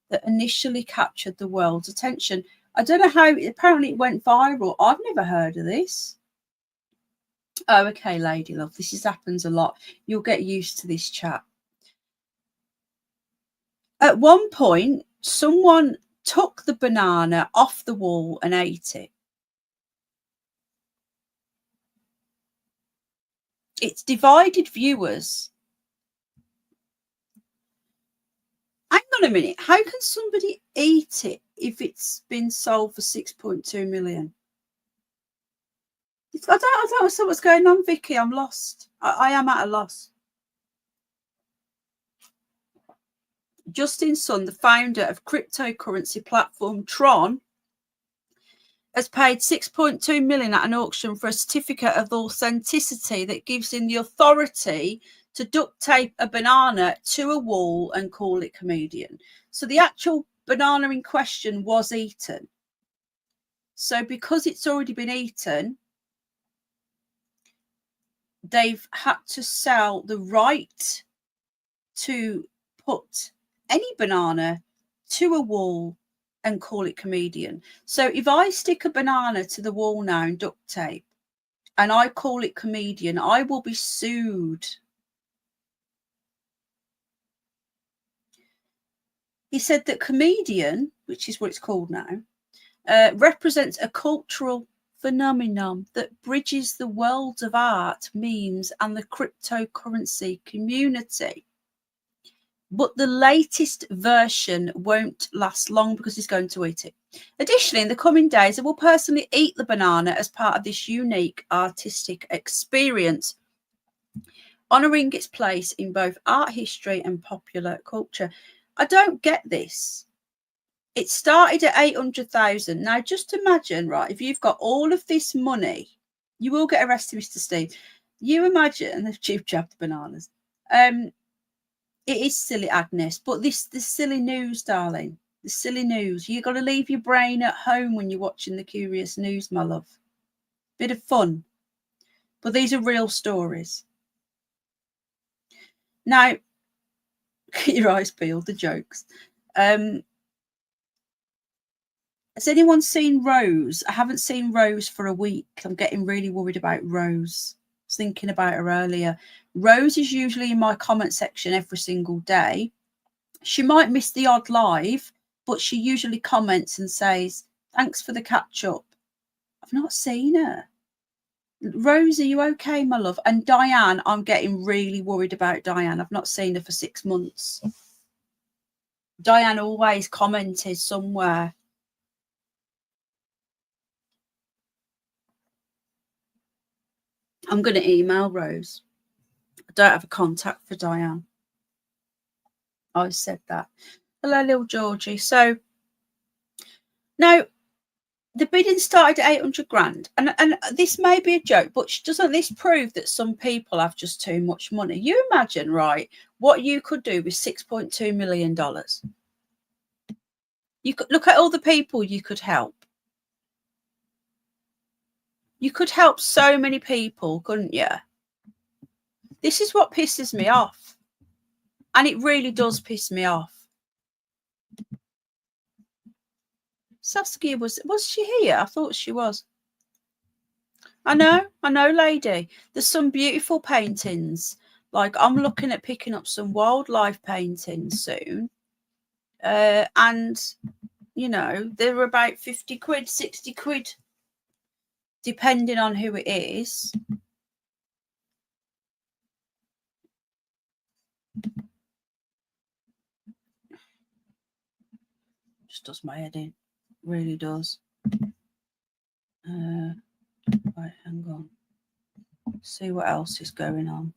that initially captured the world's attention. I don't know how, apparently it went viral. I've never heard of this. Oh, okay, lady love. This happens a lot. You'll get used to this chat. At one point, someone took the banana off the wall and ate it. It's divided viewers. Hang on a minute. How can somebody eat it if it's been sold for 6.2 million? I don't know what's going on, Vicky. I'm lost. I am at a loss. Justin Sun, the founder of cryptocurrency platform Tron, has paid 6.2 million at an auction for a certificate of authenticity that gives him the authority to duct tape a banana to a wall and call it Comedian. So the actual banana in question was eaten. So because it's already been eaten, they've had to sell the right to put any banana to a wall and call it Comedian. So if I stick a banana to the wall now and duct tape and I call it Comedian, I will be sued. He said that Comedian, which is what it's called now, represents a cultural phenomenon that bridges the worlds of art, memes, and the cryptocurrency community. But the latest version won't last long because he's going to eat it. Additionally, in the coming days, I will personally eat the banana as part of this unique artistic experience, honouring its place in both art history and popular culture. I don't get this. It started at 800,000. Now, just imagine, right, if you've got all of this money, you will get arrested, Mr. Steve. You imagine the cheap chap bananas. It is silly, Agnes, but the silly news, darling. The silly news. You got to leave your brain at home when you're watching the curious news, my love. Bit of fun. But these are real stories. Now, your eyes peeled, the jokes. Has anyone seen Rose? I haven't seen Rose for a week. I'm getting really worried about Rose. I was thinking about her earlier. Rose is usually in my comment section every single day. She might miss the odd live, but she usually comments and says, thanks for the catch up. I've not seen her. Rose, are you okay, my love? And Diane, I'm getting really worried about Diane. I've not seen her for 6 months. Diane always commented somewhere. I'm going to email Rose. I don't have a contact for Diane. I said that. Hello, little Georgie. So now the bidding started at 800 grand. And this may be a joke, but doesn't this prove that some people have just too much money? You imagine, right, what you could do with $6.2 million. You could look at all the people you could help. You could help so many people, couldn't you? This is what pisses me off. And it really does piss me off. Saskia, was she here? I thought she was. I know, lady. There's some beautiful paintings. Like, I'm looking at picking up some wildlife paintings soon. And, you know, they're about 50 quid, 60 quid, depending on who it is. Just does my head in. Really does. Right, hang on. See what else is going on.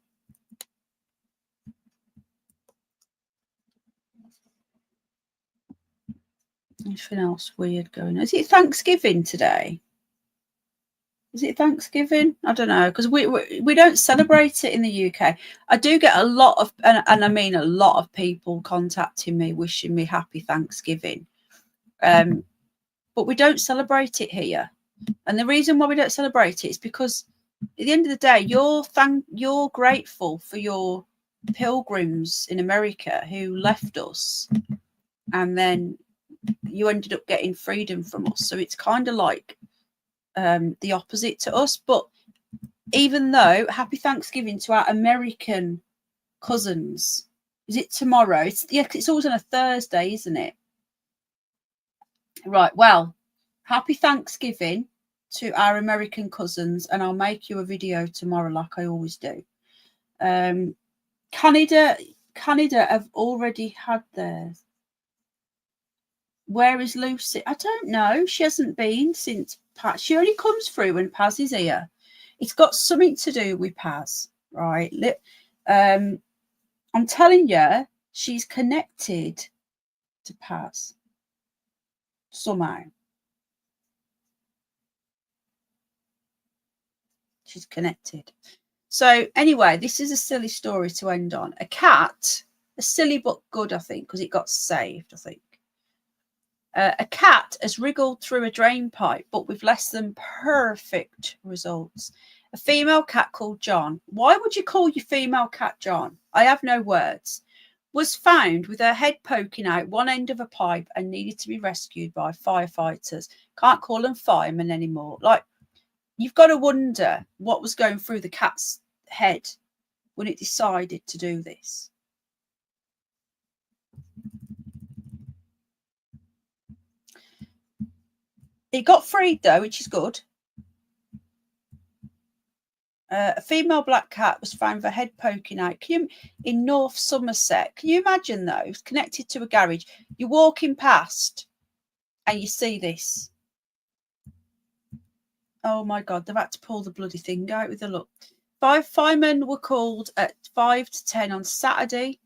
Anything else weird going on? Is it Thanksgiving today? Is it Thanksgiving? I don't know, because we don't celebrate it in the UK. I do get a lot of, and I mean a lot of people contacting me, wishing me happy Thanksgiving. But we don't celebrate it here. And the reason why we don't celebrate it is because at the end of the day, you're grateful for your pilgrims in America who left us, and then you ended up getting freedom from us. So it's kind of like the opposite to us. But even though, happy Thanksgiving to our American cousins. Is it tomorrow? It's always on a Thursday, isn't it? Right. Well, happy Thanksgiving to our American cousins, and I'll make you a video tomorrow like I always do. Canada have already had theirs. Where is Lucy? I don't know. She hasn't been since Paz. She only comes through when Paz is here. It's got something to do with Paz, right? I'm telling you, she's connected to Paz somehow. She's connected. So anyway, this is a silly story to end on. A cat, a silly but good, I think, because it got saved, I think. A cat has wriggled through a drain pipe, but with less than perfect results. A female cat called John. Why would you call your female cat John? I have no words. Was found with her head poking out one end of a pipe and needed to be rescued by firefighters. Can't call them firemen anymore. Like, you've got to wonder what was going through the cat's head when it decided to do this. It got freed though, which is good. A female black cat was found with her head poking out in North Somerset. Can you imagine though? It's connected to a garage. You're walking past and you see this. Oh my God, they've had to pull the bloody thing out with a look. 5 firemen were called at 5 to 10 on Saturday.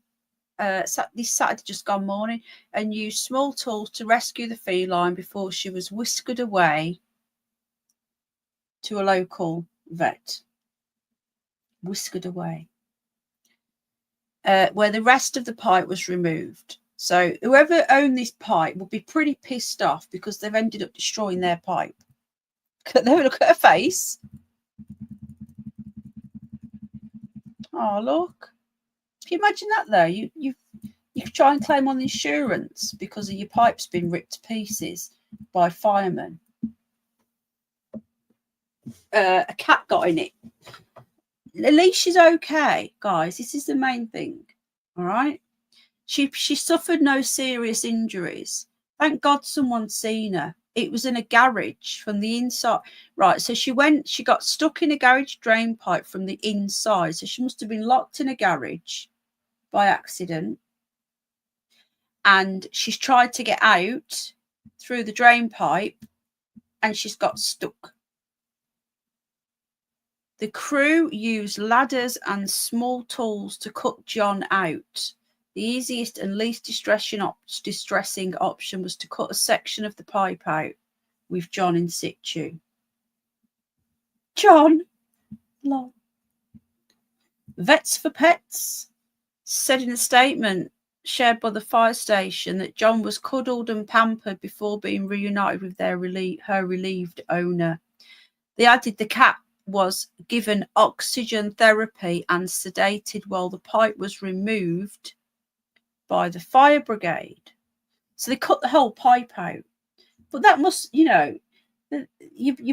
This Saturday just gone morning, and used small tools to rescue the feline before she was whisked away to a local vet. whiskered away, where the rest of the pipe was removed. So whoever owned this pipe will be pretty pissed off because they've ended up destroying their pipe. Look at her face. Oh, look. Can you imagine that, though? You try and claim on insurance because of your pipe's been ripped to pieces by firemen. A cat got in it. At least she's okay, guys. This is the main thing. All right. She suffered no serious injuries. Thank God someone's seen her. It was in a garage from the inside. Right. So she got stuck in a garage drain pipe from the inside. So she must have been locked in a garage by accident. And she's tried to get out through the drain pipe and she's got stuck. The crew used ladders and small tools to cut John out. The easiest and least distressing option was to cut a section of the pipe out with John in situ. John, lol. Vets for Pets said in a statement shared by the fire station that John was cuddled and pampered before being reunited with her relieved owner. They added the cat was given oxygen therapy and sedated while the pipe was removed by the fire brigade. So they cut the whole pipe out. But that must, you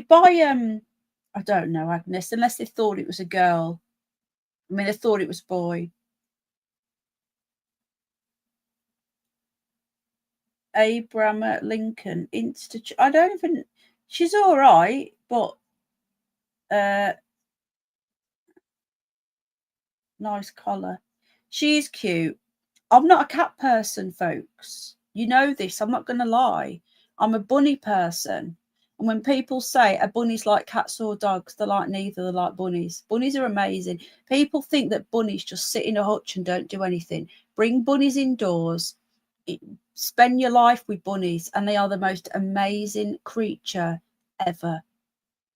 buy I don't know, Agnes, unless they thought it was a girl. I mean, they thought it was a boy. Abraham Lincoln I don't even. She's all right, but nice collar. She is cute. I'm not a cat person, folks. You know this. I'm not going to lie. I'm a bunny person. And when people say a bunny's like cats or dogs, they're like neither. They're like bunnies. Bunnies are amazing. People think that bunnies just sit in a hutch and don't do anything. Bring bunnies indoors. Spend your life with bunnies, and they are the most amazing creature ever.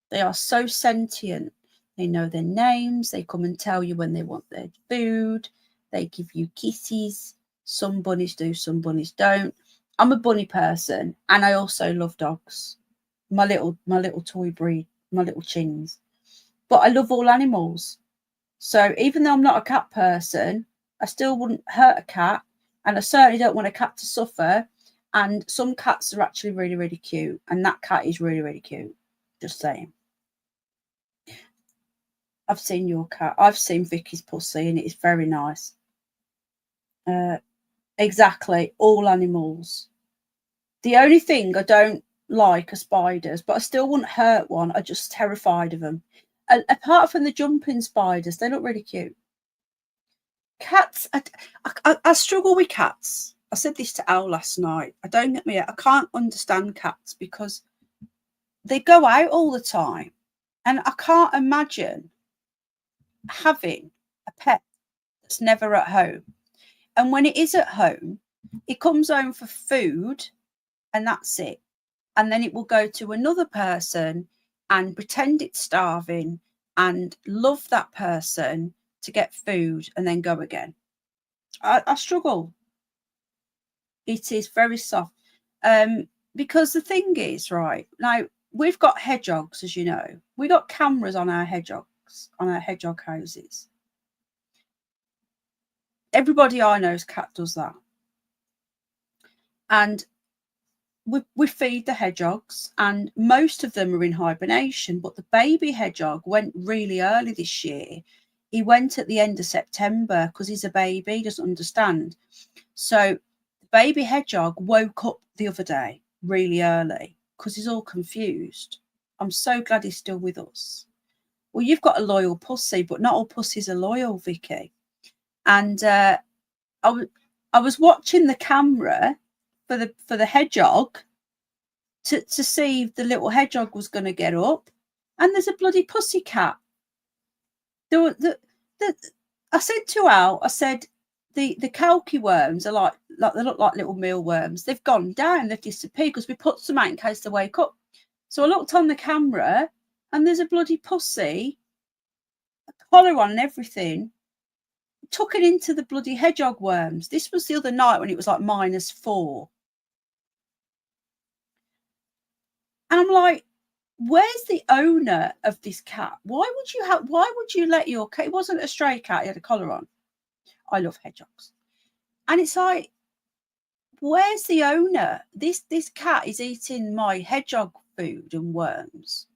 They are so sentient. They know their names. They come and tell you when they want their food. They give you kisses. Some bunnies do, some bunnies don't. I'm a bunny person, and I also love dogs. My little toy breed, my little chins. But I love all animals. So even though I'm not a cat person, I still wouldn't hurt a cat, and I certainly don't want a cat to suffer. And some cats are actually really, really cute, and that cat is really, really cute. Just saying. I've seen your cat. I've seen Vicky's pussy, and it is very nice. Exactly, all animals. The only thing I don't like are spiders, but I still wouldn't hurt one. I'm just terrified of them. Apart from the jumping spiders, they look really cute. Cats, I struggle with cats. I said this to Al last night. I can't understand cats because they go out all the time, and I can't imagine having a pet that's never at home. And when it is at home, it comes home for food and that's it. And then it will go to another person and pretend it's starving and love that person to get food and then go again. I struggle. It is very soft. Because the thing is, right, now we've got hedgehogs, as you know. We got cameras on our hedgehogs, on our hedgehog houses. Everybody I know's cat does that. And we feed the hedgehogs, and most of them are in hibernation, but the baby hedgehog went really early this year. He went at the end of September because he's a baby, he doesn't understand. So the baby hedgehog woke up the other day really early because he's all confused. I'm so glad he's still with us. Well, you've got a loyal pussy, but not all pussies are loyal, Vicky. And I was watching the camera for the hedgehog to see if the little hedgehog was going to get up, and there's a bloody pussy cat. I said to Al, I said the calci worms are like they look like little mealworms. They've gone down, they've disappeared because we put some out in case they wake up. So I looked on the camera, and there's a bloody pussy collar on and everything. Took it into the bloody hedgehog worms. This was the other night when it was like -4. And I'm like, where's the owner of this cat? Why would you let your cat? It wasn't a stray cat, he had a collar on. I love hedgehogs. And it's like, where's the owner? This cat is eating my hedgehog food and worms.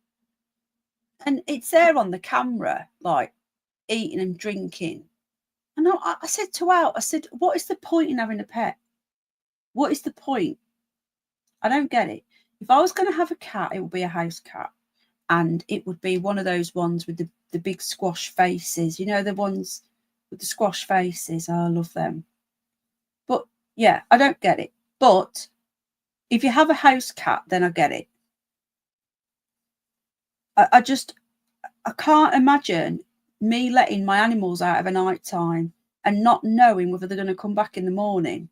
And it's there on the camera, like eating and drinking. And I said to Al, I said, what is the point in having a pet? What is the point? I don't get it. If I was going to have a cat, it would be a house cat. And it would be one of those ones with the big squash faces. You know, the ones with the squash faces. Oh, I love them. But yeah, I don't get it. But if you have a house cat, then I get it. I can't imagine me letting my animals out of a night time and not knowing whether they're going to come back in the morning.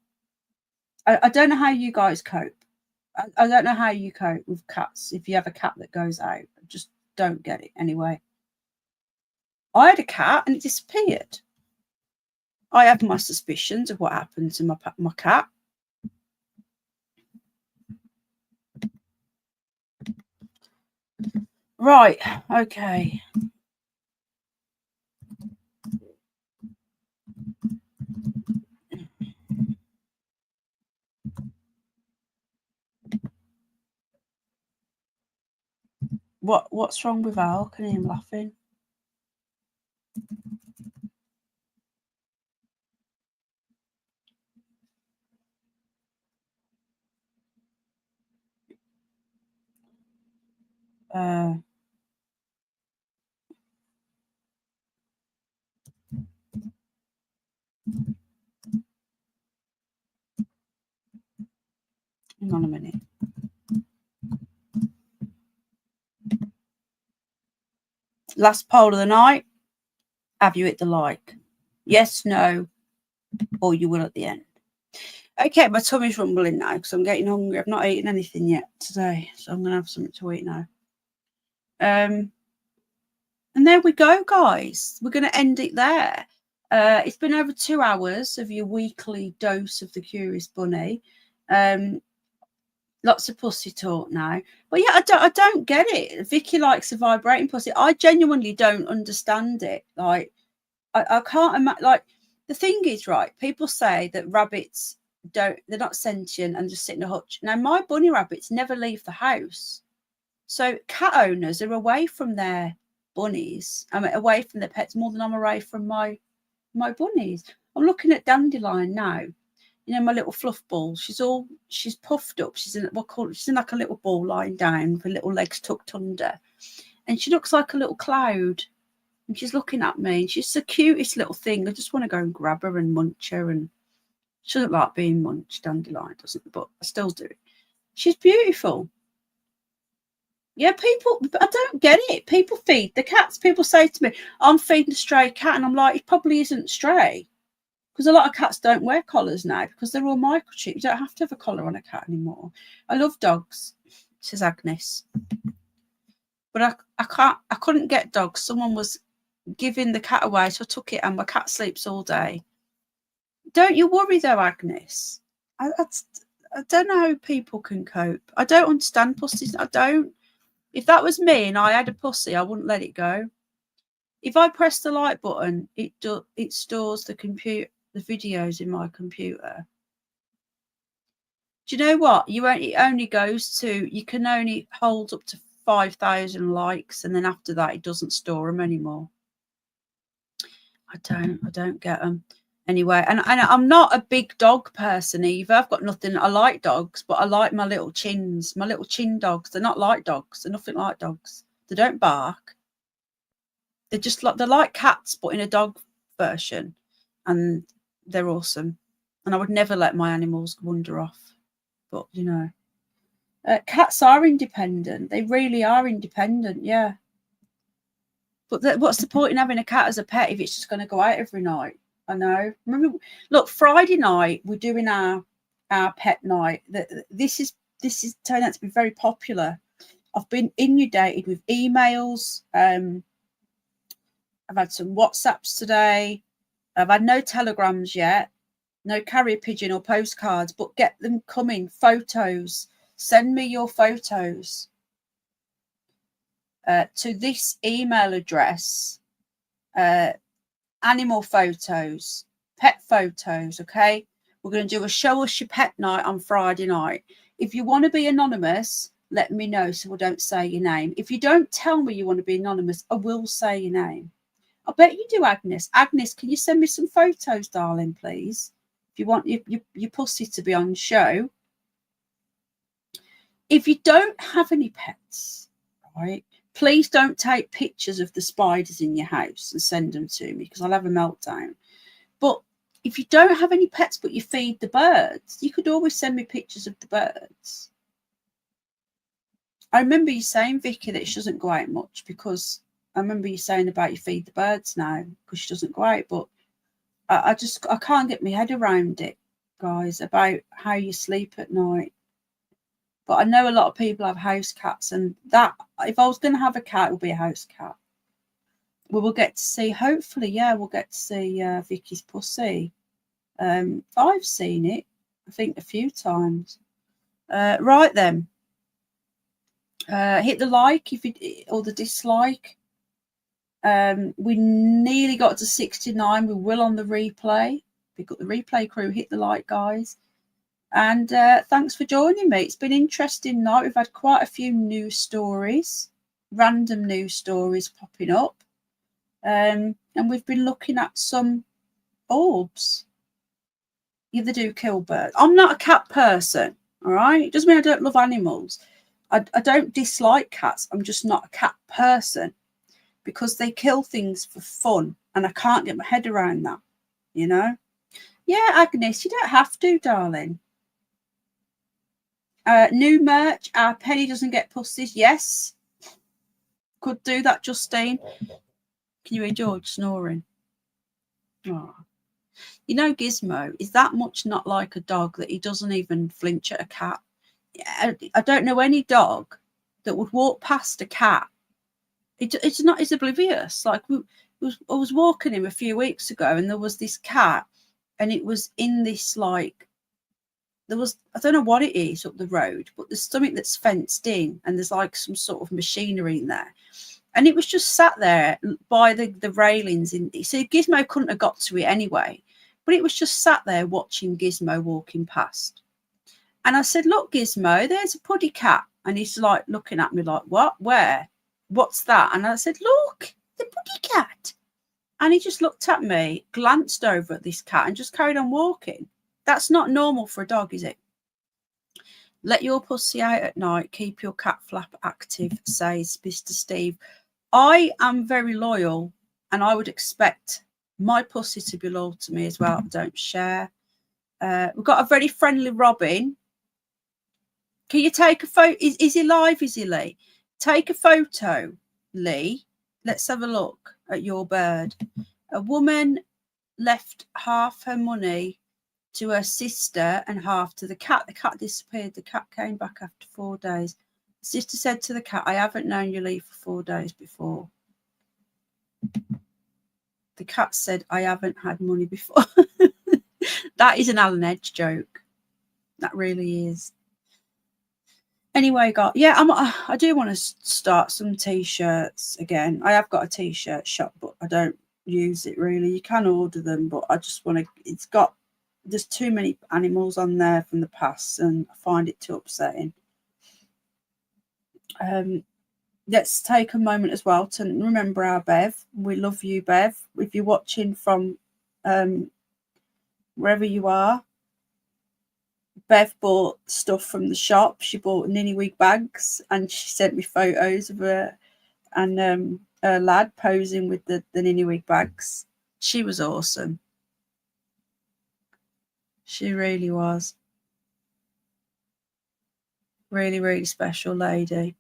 I don't know how you guys cope. I don't know how you cope with cats if you have a cat that goes out. I just don't get it anyway. I had a cat and it disappeared. I have my suspicions of what happened to my cat. Right, okay. What's wrong with Al? Can you hear him laughing? Hang on a minute. Last poll of the night. Have you hit the like? Yes, no, or you will at the end. Okay, my tummy's rumbling now because I'm getting hungry. I've not eaten anything yet today, so I'm going to have something to eat now. And there we go, guys. We're going to end it there. It's been over 2 hours of your weekly dose of the Curious Bunny. Lots of pussy talk now. But yeah, I don't get it. Vicky likes a vibrating pussy. I genuinely don't understand it. Like, I can't imagine. Like, the thing is, right, people say that rabbits they're not sentient and just sit in a hutch. Now, my bunny rabbits never leave the house. So cat owners are away from their bunnies. I mean, away from their pets more than I'm away from my bunnies. I'm looking at Dandelion now. You know, my little fluff ball. She's puffed up. She's in like a little ball lying down with her little legs tucked under. And she looks like a little cloud. And she's looking at me. And she's the cutest little thing. I just want to go and grab her and munch her. And she doesn't like being munched, Dandelion doesn't, but I still do it. She's beautiful. Yeah, people, I don't get it. People feed the cats. People say to me, I'm feeding a stray cat. And I'm like, it probably isn't stray. Because a lot of cats don't wear collars now because they're all microchipped. You don't have to have a collar on a cat anymore. I love dogs, says Agnes. But I couldn't get dogs. Someone was giving the cat away, so I took it and my cat sleeps all day. Don't you worry though, Agnes. I don't know how people can cope. I don't understand pussies. I don't. If that was me and I had a pussy, I wouldn't let it go. If I press the like button, it stores the videos in my computer. Do you know what? It only goes to, you can only hold up to 5,000 likes, and then after that, it doesn't store them anymore. I don't get them. Anyway, and I'm not a big dog person either. I've got nothing. I like dogs, but I like my little chins, my little chin dogs. They're not like dogs. They're nothing like dogs. They don't bark. They're like cats, but in a dog version, and they're awesome. And I would never let my animals wander off. But you know, cats are independent. They really are independent. Yeah. But what's the point in having a cat as a pet if it's just going to go out every night? I know. Remember, look, Friday night we're doing our pet night. This is turned out to be very popular. I've been inundated with emails. I've had some WhatsApps today. I've had no telegrams yet, no carrier pigeon or postcards, but get them coming. Photos. Send me your photos to this email address. Animal photos, pet photos, okay? We're going to do a show us your pet night on Friday night. If you want to be anonymous, let me know so we don't say your name. If you don't tell me you want to be anonymous, I will say your name. I bet you do, Agnes. Agnes, can you send me some photos, darling, please? If you want your pussy to be on show. If you don't have any pets, right, please don't take pictures of the spiders in your house and send them to me because I'll have a meltdown. But if you don't have any pets but you feed the birds, you could always send me pictures of the birds. I remember you saying, Vicky, that she doesn't go out much because I remember you saying about you feed the birds now because she doesn't go out. But I can't get my head around it, guys, about how you sleep at night. But I know a lot of people have house cats, and that if I was going to have a cat, it would be a house cat. We will get to see, hopefully, yeah, we'll get to see Vicky's pussy. I've seen it, I think, a few times. Right then, hit the like if you or the dislike. We nearly got to 69. We will on the replay. We've got the replay crew. Hit the like, guys. And thanks for joining me. It's been an interesting night. We've had quite a few news stories, random news stories popping up. And we've been looking at some orbs. Either do kill birds. I'm not a cat person, all right? It doesn't mean I don't love animals. I don't dislike cats. I'm just not a cat person because they kill things for fun. And I can't get my head around that, you know? Yeah, Agnes, you don't have to, darling. New merch, our Penny doesn't get pussies. Yes, could do that, Justine. Can you hear George snoring? Oh. You know, Gizmo is that much not like a dog that he doesn't even flinch at a cat. I don't know any dog that would walk past a cat. It's oblivious. Like I was walking him a few weeks ago, and there was this cat, and it was in this like. There was, I don't know what it is up the road, but there's something that's fenced in and there's like some sort of machinery in there. And it was just sat there by the railings. So Gizmo couldn't have got to it anyway, but it was just sat there watching Gizmo walking past. And I said, look, Gizmo, there's a puddy cat. And he's like looking at me like, what? Where? What's that? And I said, look, the puddy cat. And he just looked at me, glanced over at this cat and just carried on walking. That's not normal for a dog, is it? Let your pussy out at night. Keep your cat flap active, says Mr. Steve. I am very loyal, and I would expect my pussy to be loyal to me as well. I don't share. We've got a very friendly Robin. Can you take a photo? Is he live? Is he, Lee? Take a photo, Lee. Let's have a look at your bird. A woman left half her money to her sister and half to the cat. The cat disappeared. The cat came back after 4 days. The sister said to the cat, I haven't known you leave for 4 days before. The cat said, I haven't had money before. That is an Alan Edge joke. That really is. Anyway, God, yeah, I do want to start some t-shirts again. I have got a t-shirt shop, but I don't use it really. You can order them, but I just want to, there's too many animals on there from the past and I find it too upsetting. Let's take a moment as well to remember our Bev. We love you, Bev. If you're watching from wherever you are, Bev bought stuff from the shop. She bought ninny wig bags and she sent me photos of her and her lad posing with the ninny wig bags. She was awesome. She really was. Really, really special lady.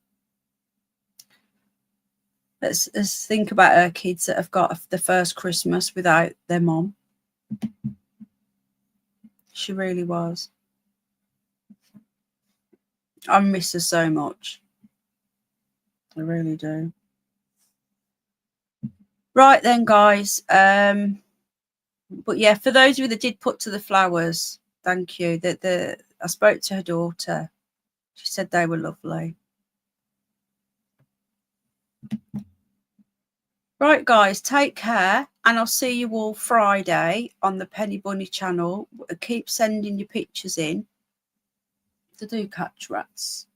Let's think about her kids that have got the first Christmas without their mom. She really was. I miss her so much. I really do. Right then, guys. But yeah, for those of you that did put to the flowers, thank you. I spoke to her daughter. She said they were lovely. Right, guys, take care, and I'll see you all Friday on the Penny Bunny channel. Keep sending your pictures in. To do catch rats,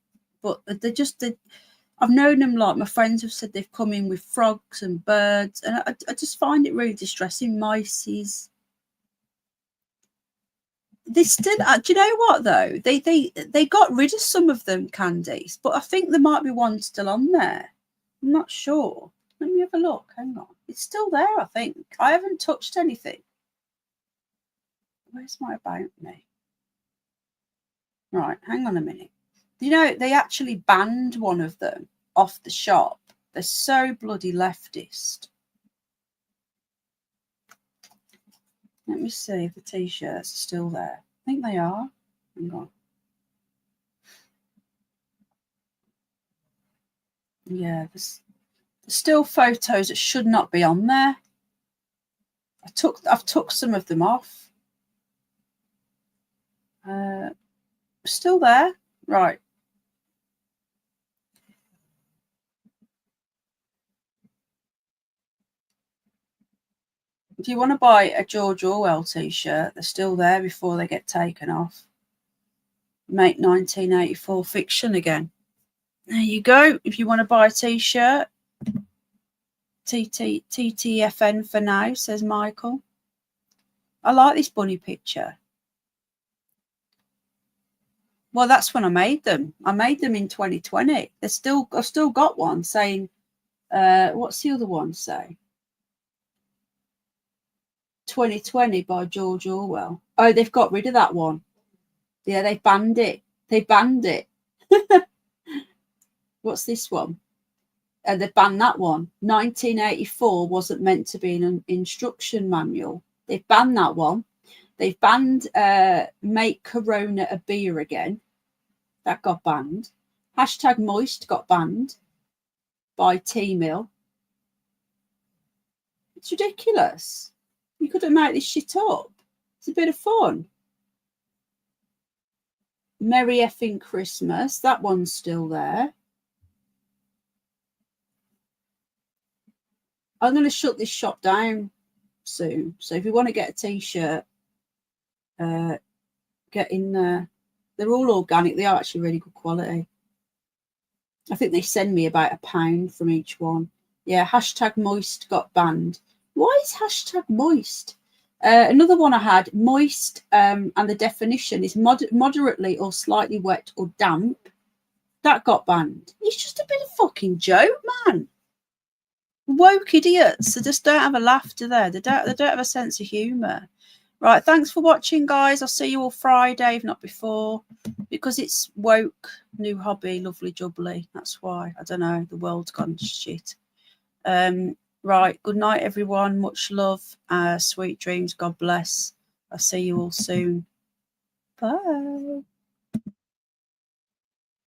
but I've known them, like my friends have said, they've come in with frogs and birds, and I just find it really distressing. Mices. They still, do you know what though? They got rid of some of them, Candice, but I think there might be one still on there. I'm not sure. Let me have a look. Hang on, it's still there. I think I haven't touched anything. Where's my about me? Right, hang on a minute. You know, they actually banned one of them off the shop. They're so bloody leftist. Let me see if the t-shirts are still there. I think they are. Hang on. Yeah, there's still photos that should not be on there. I've took some of them off. Still there. Right. If you want to buy a George Orwell t-shirt, they're still there before they get taken off. Make 1984 fiction again. There you go. If you want to buy a t-shirt, TTFN for now, says Michael. I like this bunny picture. Well, that's when I made them. I made them in 2020. I've still got one saying, what's the other one say? 2020 by George Orwell. Oh, they've got rid of that one. Yeah, they banned it. They banned it. What's this one? They banned that one. 1984 wasn't meant to be an instruction manual. They've banned that one. They've banned Make Corona a Beer Again. That got banned. Hashtag Moist got banned by T-Mill. It's ridiculous. You couldn't make this shit up. It's a bit of fun. Merry effing Christmas. That one's still there. I'm going to shut this shop down soon. So if you want to get a t-shirt, get in there. They're all organic. They are actually really good quality. I think they send me about £1 from each one. Yeah, hashtag Moist got banned. Why is hashtag Moist? Another one I had, moist, and the definition is moderately or slightly wet or damp. That got banned. It's just a bit of fucking joke, man. Woke idiots. They just don't have a laugh, do they? They don't have a sense of humour. Right, thanks for watching, guys. I'll see you all Friday, if not before, because it's woke, new hobby, lovely jubbly. That's why. I don't know. The world's gone shit. Right, good night, everyone. Much love. Sweet dreams. God bless. I'll see you all soon. Bye.